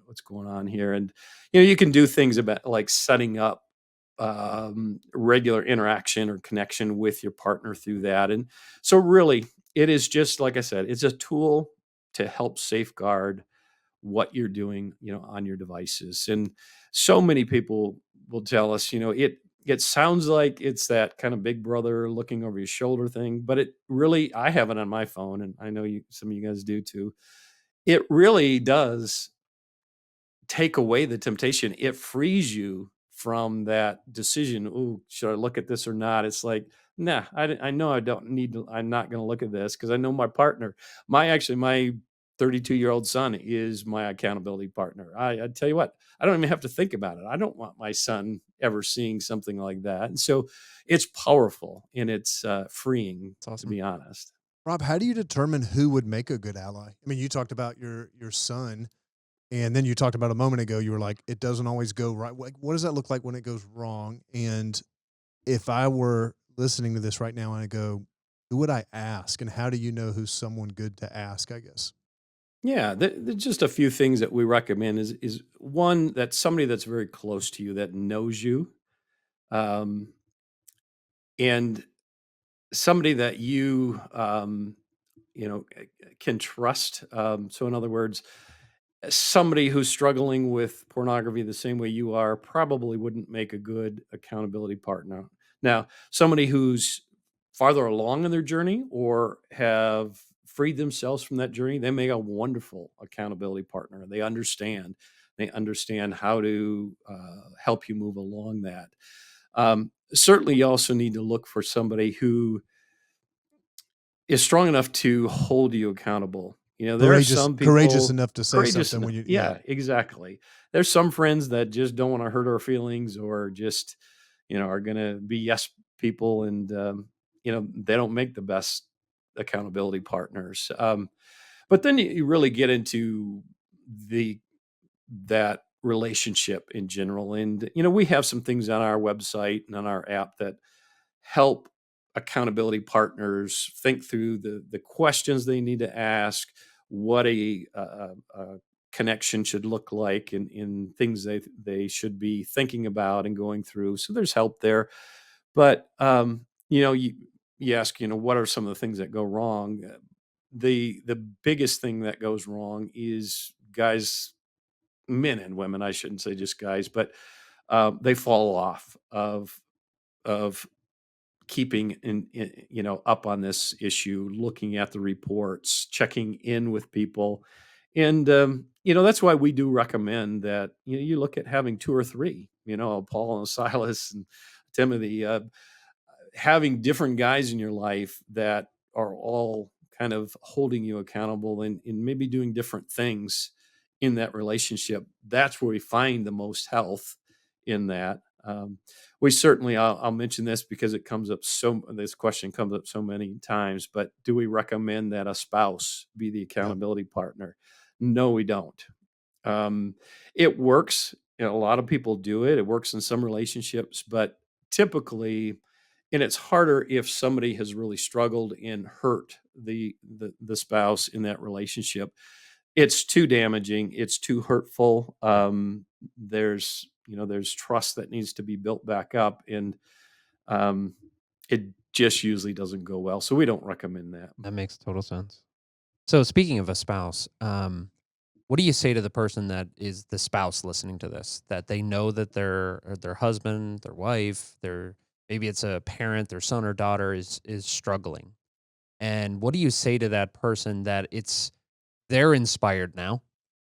what's going on here. And you can do things about like setting up regular interaction or connection with your partner through that. And so really it is just like I said, it's a tool to help safeguard what you're doing, on your devices. And so many people will tell us, it sounds like it's that kind of big brother looking over your shoulder thing, but it really I have it on my phone and I know some of you guys do too. It really does take away the temptation. It frees you from that decision. Oh, should I look at this or not? It's like, nah, I know I don't need to. I'm not going to look at this because I know my partner. My 32-year-old son is my accountability partner. I tell you what, I don't even have to think about it. I don't want my son ever seeing something like that. And so it's powerful and it's freeing, It's to awesome. be honest. Rob, how do you determine who would make a good ally? I mean, you talked about your son, and then you talked about a moment ago, you were like, it doesn't always go right. What does that look like when it goes wrong? And if I were listening to this right now and I go, who would I ask? And how do you know who's someone good to ask, I guess? Yeah, there's just a few things that we recommend is one that somebody that's very close to you that knows you, um, and somebody that you can trust. So in other words, somebody who's struggling with pornography the same way you are probably wouldn't make a good accountability partner. Now, somebody who's farther along in their journey or have freed themselves from that journey, they make a wonderful accountability partner. They understand how to help you move along that. Certainly, you also need to look for somebody who is strong enough to hold you accountable. There are some Courageous people enough to say courageous something enough. when you, yeah. Yeah, exactly. There's some friends that just don't want to hurt our feelings or just, are going to be yes people and, they don't make the best accountability partners. But then you really get into the that relationship in general. And, we have some things on our website and on our app that help accountability partners think through the questions they need to ask, what a connection should look like, in things they should be thinking about and going through. So there's help there. But you ask, what are some of the things that go wrong? The biggest thing that goes wrong is guys, men and women. I shouldn't say just guys, but they fall off of keeping up on this issue, looking at the reports, checking in with people, And that's why we do recommend that you look at having two or three. Paul and Silas and Timothy. Having different guys in your life that are all kind of holding you accountable and maybe doing different things in that relationship, that's where we find the most health in that. We certainly, I'll mention this because this question comes up so many times, but do we recommend that a spouse be the Yeah. accountability partner? No, we don't. um, it works. A lot of people do it. It works in some relationships, but typically, and it's harder if somebody has really struggled and hurt the spouse in that relationship. It's too damaging. It's too hurtful. There's trust that needs to be built back up, and um, it just usually doesn't go well. So we don't recommend that. That makes total sense. So speaking of a spouse, what do you say to the person that is the spouse listening to this, that they know that their husband, their wife, their maybe it's a parent, their son or daughter is struggling? And what do you say to that person that they're inspired now,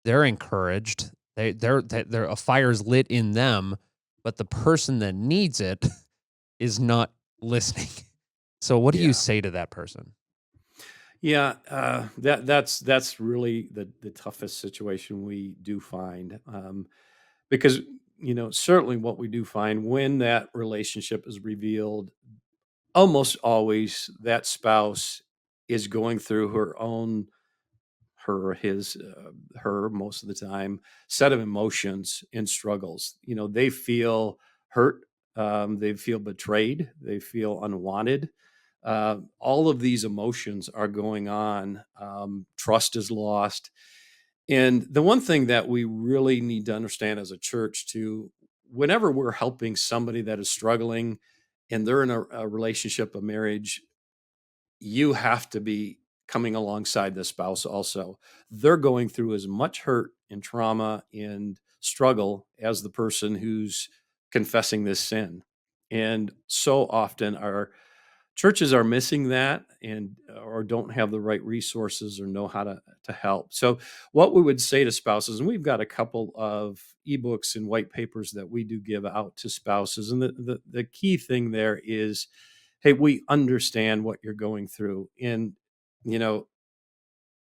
they're encouraged, they're a fire's lit in them, but the person that needs it is not listening. So what do you Yeah. say to that person? Yeah, that's really the toughest situation we do find, because certainly what we do find when that relationship is revealed, almost always that spouse is going through her most of the time set of emotions and struggles. They feel hurt, they feel betrayed, they feel unwanted. All of these emotions are going on. Trust is lost. And the one thing that we really need to understand as a church too, whenever we're helping somebody that is struggling and they're in a relationship, a marriage, you have to be coming alongside the spouse also. They're going through as much hurt and trauma and struggle as the person who's confessing this sin. And so often our churches are missing that and or don't have the right resources or know how to help. So what we would say to spouses, and we've got a couple of ebooks and white papers that we do give out to spouses, and the key thing there is, hey, we understand what you're going through. And you know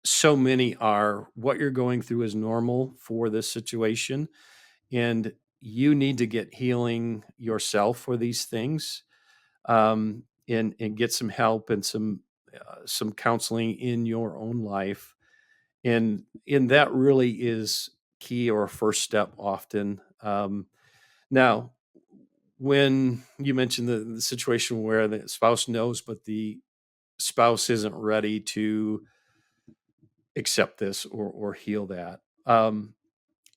so many are, what you're going through is normal for this situation, and you need to get healing yourself for these things, and get some help and some counseling in your own life, and that really is key or a first step often. Now, when you mentioned the situation where the spouse knows, but the spouse isn't ready to accept this or heal that.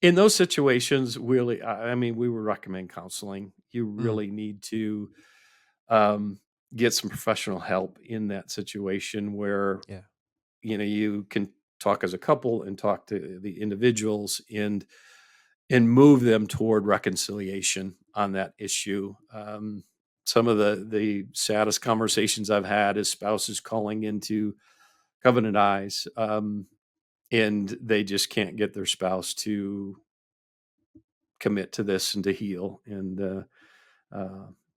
In those situations, really, I mean, we would recommend counseling. You Mm, really need to um, get some professional help in that situation where yeah. you can talk as a couple and talk to the individuals and move them toward reconciliation on that issue. Some of the saddest conversations I've had is spouses calling into Covenant Eyes, and they just can't get their spouse to commit to this and to heal. And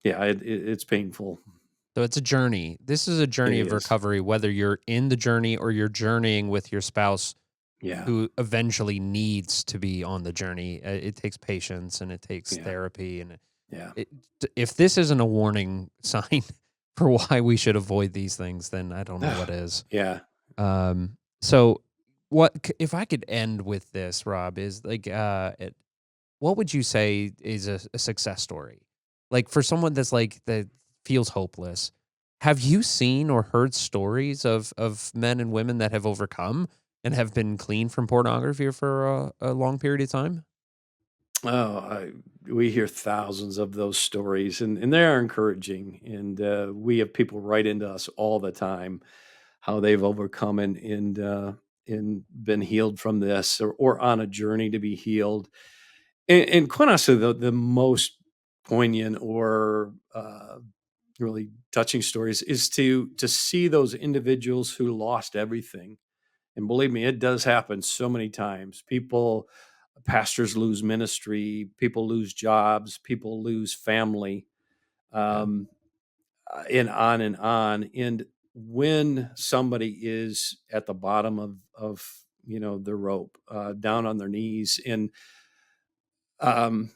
yeah, it's painful. So it's a journey. This is a It journey of is. recovery, whether you're in the journey or you're journeying with your spouse Yeah. who eventually needs to be on the journey. It takes patience and it takes Yeah. therapy. And Yeah. it, if this isn't a warning sign for why we should avoid these things, then I don't know what is. Yeah. So if I could end with this, Rob, is like, what would you say is a success story? Like for someone that feels hopeless, have you seen or heard stories of men and women that have overcome and have been clean from pornography for a long period of time? Oh, we hear thousands of those stories, and they are encouraging. And we have people write into us all the time how they've overcome and been healed from this, or on a journey to be healed. And quite honestly, the most poignant or really touching stories is to see those individuals who lost everything And believe me, it does happen so many times. Pastors lose ministry, people lose jobs, people lose family, Yeah. um, and on and on. And when somebody is at the bottom of the rope, down on their knees, and um,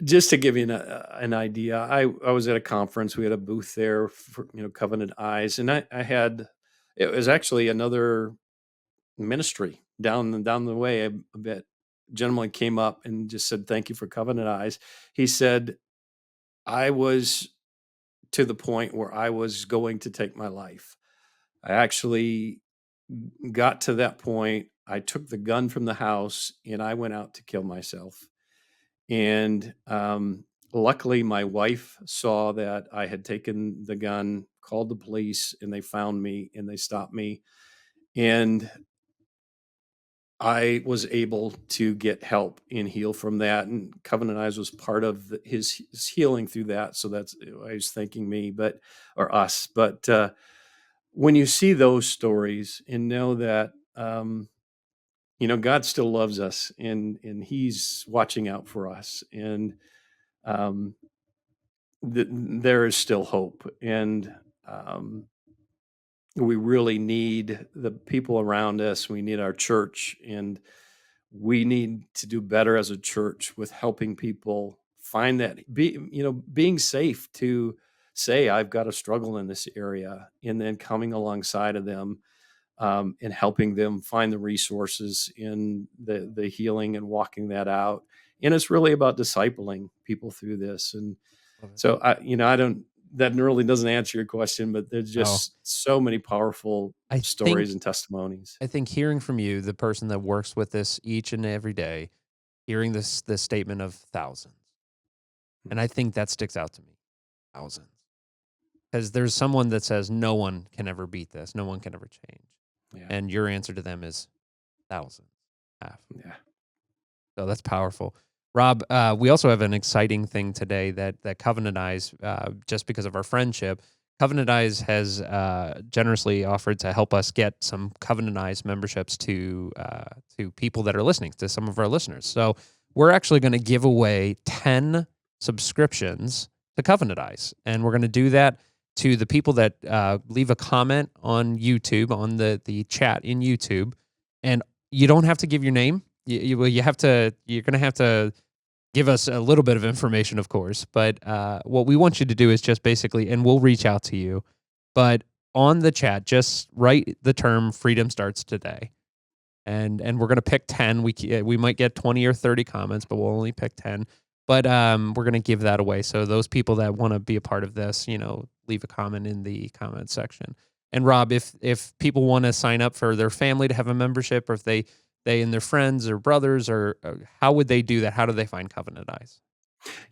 just to give you an idea, I was at a conference. We had a booth there for Covenant Eyes, and I had it was actually another ministry down the way a bit. Gentleman came up and just said, "Thank you for Covenant Eyes." He said, "I was to the point where I was going to take my life. I actually got to that point. I took the gun from the house and I went out to kill myself." And luckily, my wife saw that I had taken the gun, called the police, and they found me and they stopped me. And I was able to get help and heal from that. And Covenant Eyes was part of his healing through that. So that's why he's thanking me, or us. But when you see those stories and know that, God still loves us and He's watching out for us, and um, there is still hope. And we really need the people around us. We need our church, and we need to do better as a church with helping people find being safe to say, I've got a struggle in this area, and then coming alongside of them, and helping them find the resources in the healing and walking that out. And it's really about discipling people through this. And Love it. so I don't, that really doesn't answer your question, but there's Oh, just so many powerful I stories think and testimonies. I think hearing from you, the person that works with this each and every day, hearing this statement of thousands, and I think that sticks out to me, thousands, because there's someone that says no one can ever beat this, no one can ever change, Yeah. and your answer to them is thousands, half. Yeah. So that's powerful. Rob, we also have an exciting thing today that Covenant Eyes, just because of our friendship, Covenant Eyes has generously offered to help us get some Covenant Eyes memberships to people that are listening, to some of our listeners. So we're actually going to give away 10 subscriptions to Covenant Eyes, and we're going to do that to the people that leave a comment on YouTube, on the chat in YouTube, and you don't have to give your name. You're going to have to give us a little bit of information, of course. But what we want you to do is just basically, and we'll reach out to you, but on the chat, just write the term "freedom starts today," and we're going to pick 10. We might get 20 or 30 comments, but we'll only pick 10. But we're going to give that away. So those people that want to be a part of this, leave a comment in the comment section. And Rob, if people want to sign up for their family to have a membership, or if they and their friends or brothers, or how would they do that? How do they find Covenant Eyes?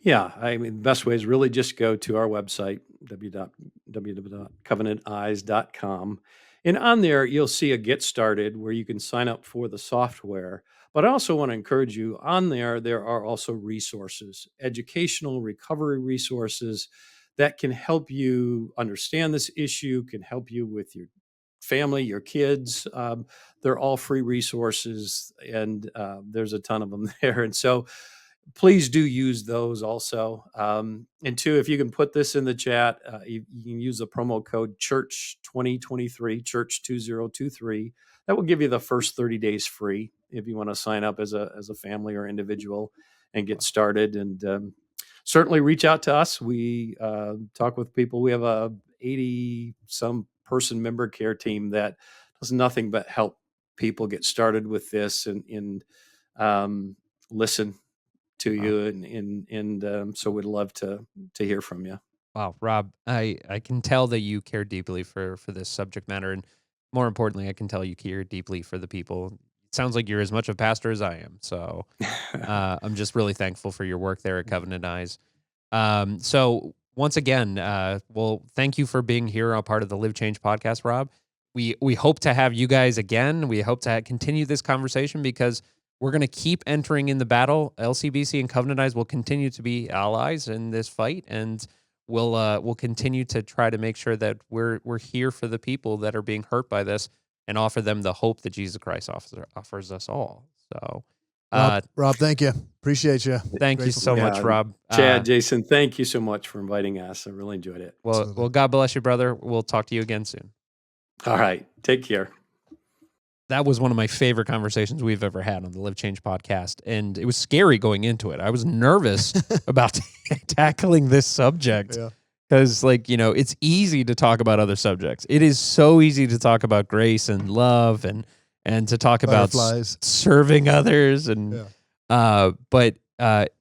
Yeah, I mean, the best way is really just go to our website, www.covenanteyes.com. And on there, you'll see a Get Started where you can sign up for the software. But I also want to encourage you, on there are also resources, educational recovery resources that can help you understand this issue, can help you with your family, your kids. They're all free resources, and there's a ton of them there. And so please do use those also. And two, if you can put this in the chat, you can use the promo code Church 2023, Church 2023. That will give you the first 30 days free if you want to sign up as a family or individual and get started. And certainly reach out to us. We talk with people. We have a 80 some person member care team that does nothing but help people get started with this and listen to Wow. you, and so we'd love to hear from you. Wow, Rob, I can tell that you care deeply for this subject matter, and more importantly, I can tell you care deeply for the people. It sounds like you're as much a pastor as I am, so I'm just really thankful for your work there at Covenant Eyes. So once again, well, thank you for being here, a part of the Live Change podcast, Rob. We hope to have you guys again. We hope to continue this conversation because we're going to keep entering in the battle. LCBC and Covenant Eyes will continue to be allies in this fight, and we'll continue to try to make sure that we're here for the people that are being hurt by this. and offer them the hope that Jesus Christ offers us all. So, Rob, thank you. Appreciate you. thank you so much, Yeah. Rob. Chad, Jason, thank you so much for inviting us. I really enjoyed it. Well, God bless you, brother. We'll talk to you again soon. All right. Take care. That was one of my favorite conversations we've ever had on the Live Change podcast. And it was scary going into it. I was nervous about tackling this subject because, it's easy to talk about other subjects. It is so easy to talk about grace and love and to talk about serving others. But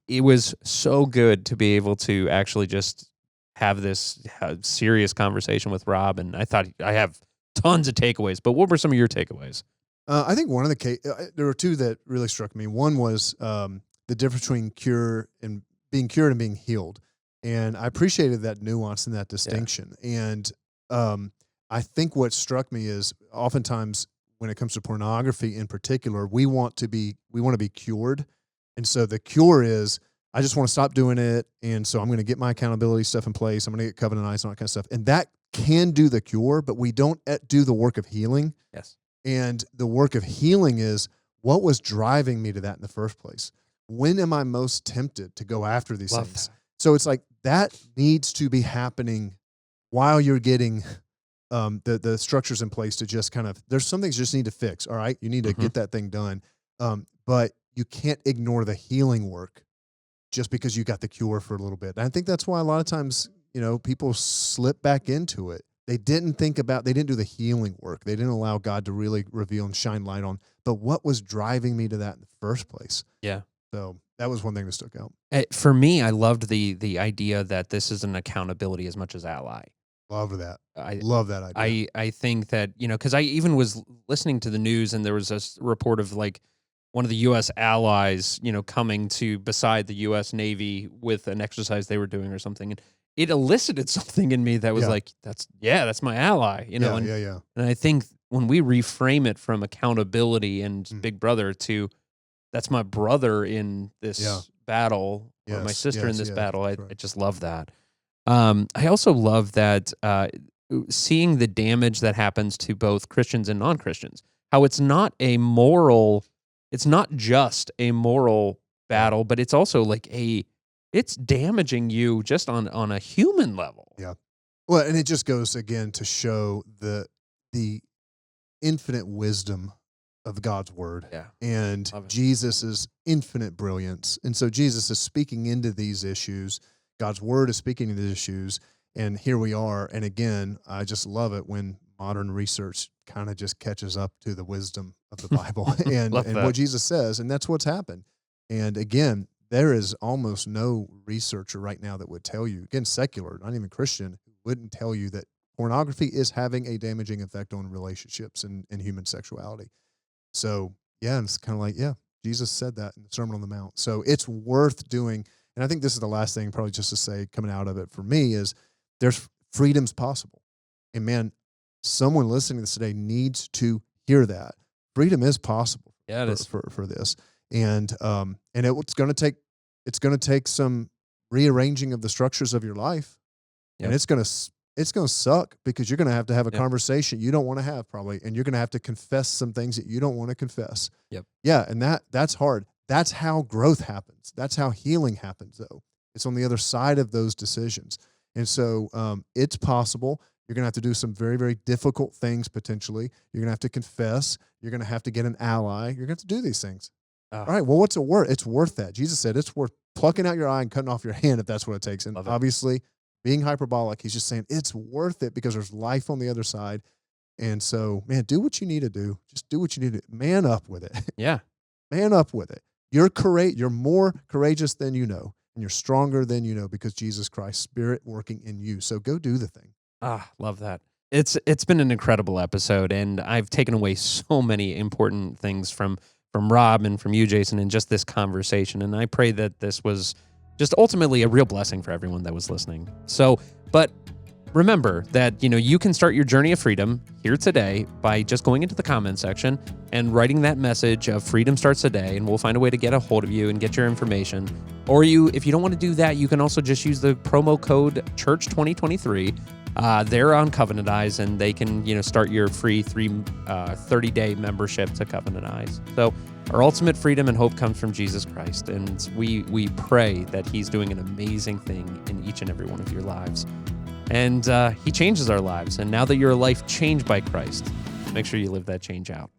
it was so good to be able to actually just have this serious conversation with Rob. And I thought I have tons of takeaways, but what were some of your takeaways? I think one of the there were two that really struck me. One was the difference between being cured and being healed, and I appreciated that nuance and that distinction. Yeah. And I think what struck me is oftentimes when it comes to pornography in particular, we want to be cured, and so the cure is I just want to stop doing it, and so I'm going to get my accountability stuff in place. I'm going to get covenantized and all that kind of stuff, and that can do the cure, but we don't do the work of healing. Yes. And the work of healing is what was driving me to that in the first place? When am I most tempted to go after these things? That. So it's like that needs to be happening while you're getting the structures in place to just kind of, there's some things you just need to fix. All right. You need to get that thing done. But you can't ignore the healing work just because you got the cure for a little bit. And I think that's why a lot of times, people slip back into it. They didn't do the healing work. They didn't allow God to really reveal and shine light on. But what was driving me to that in the first place? Yeah. So that was one thing that stuck out. For me, I loved the idea that this is an accountability as much as ally. Love that. I love that idea. I think that, because I even was listening to the news and there was a report of one of the U.S. allies, coming to beside the U.S. Navy with an exercise they were doing or something. And it elicited something in me that was that's my ally, And I think when we reframe it from accountability and Big Brother to that's my brother in this battle or my sister in this battle, I just love that. I also love that seeing the damage that happens to both Christians and non-Christians, how it's not just a moral battle, but it's also it's damaging you just on a human level. Yeah. Well, and it just goes again to show the infinite wisdom of God's word and Jesus's infinite brilliance. And so Jesus is speaking into these issues. God's word is speaking into these issues. And here we are. And again, I just love it when modern research kind of just catches up to the wisdom of the Bible and what Jesus says. And that's what's happened. And again, there is almost no researcher right now that would tell you, again, secular, not even Christian, who wouldn't tell you that pornography is having a damaging effect on relationships and human sexuality. So, it's kind of Jesus said that in the Sermon on the Mount. So it's worth doing. And I think this is the last thing probably just to say coming out of it for me is there's freedom's possible. And man, someone listening to this today needs to hear that. Freedom is possible for this. And it's going to take some rearranging of the structures of your life, and it's going to suck because you're going to have a conversation you don't want to have probably, and you're going to have to confess some things that you don't want to confess. Yep. Yeah, and that's hard. That's how growth happens. That's how healing happens, though. It's on the other side of those decisions, and so it's possible. You're going to have to do some very, very difficult things potentially. You're going to have to confess. You're going to have to get an ally. You're going to have to do these things. All right, well, what's it worth? It's worth that. Jesus said it's worth plucking out your eye and cutting off your hand if that's what it takes. And obviously, being hyperbolic, he's just saying it's worth it because there's life on the other side. And so, man, do what you need to do. Just do what you need to do. Man up with it. Yeah. Man up with it. You're more courageous than you know, and you're stronger than you know because Jesus Christ's Spirit working in you. So go do the thing. Love that. It's been an incredible episode, and I've taken away so many important things from Rob and from you, Jason, and just this conversation. And I pray that this was just ultimately a real blessing for everyone that was listening. So, but remember that, you can start your journey of freedom here today by just going into the comment section and writing that message of freedom starts today, and we'll find a way to get a hold of you and get your information. Or if you don't want to do that, you can also just use the promo code CHURCH2023 they're on Covenant Eyes, and they can, start your free 30-day membership to Covenant Eyes. So our ultimate freedom and hope comes from Jesus Christ, and we pray that he's doing an amazing thing in each and every one of your lives. And he changes our lives. And now that you're a life changed by Christ, make sure you live that change out.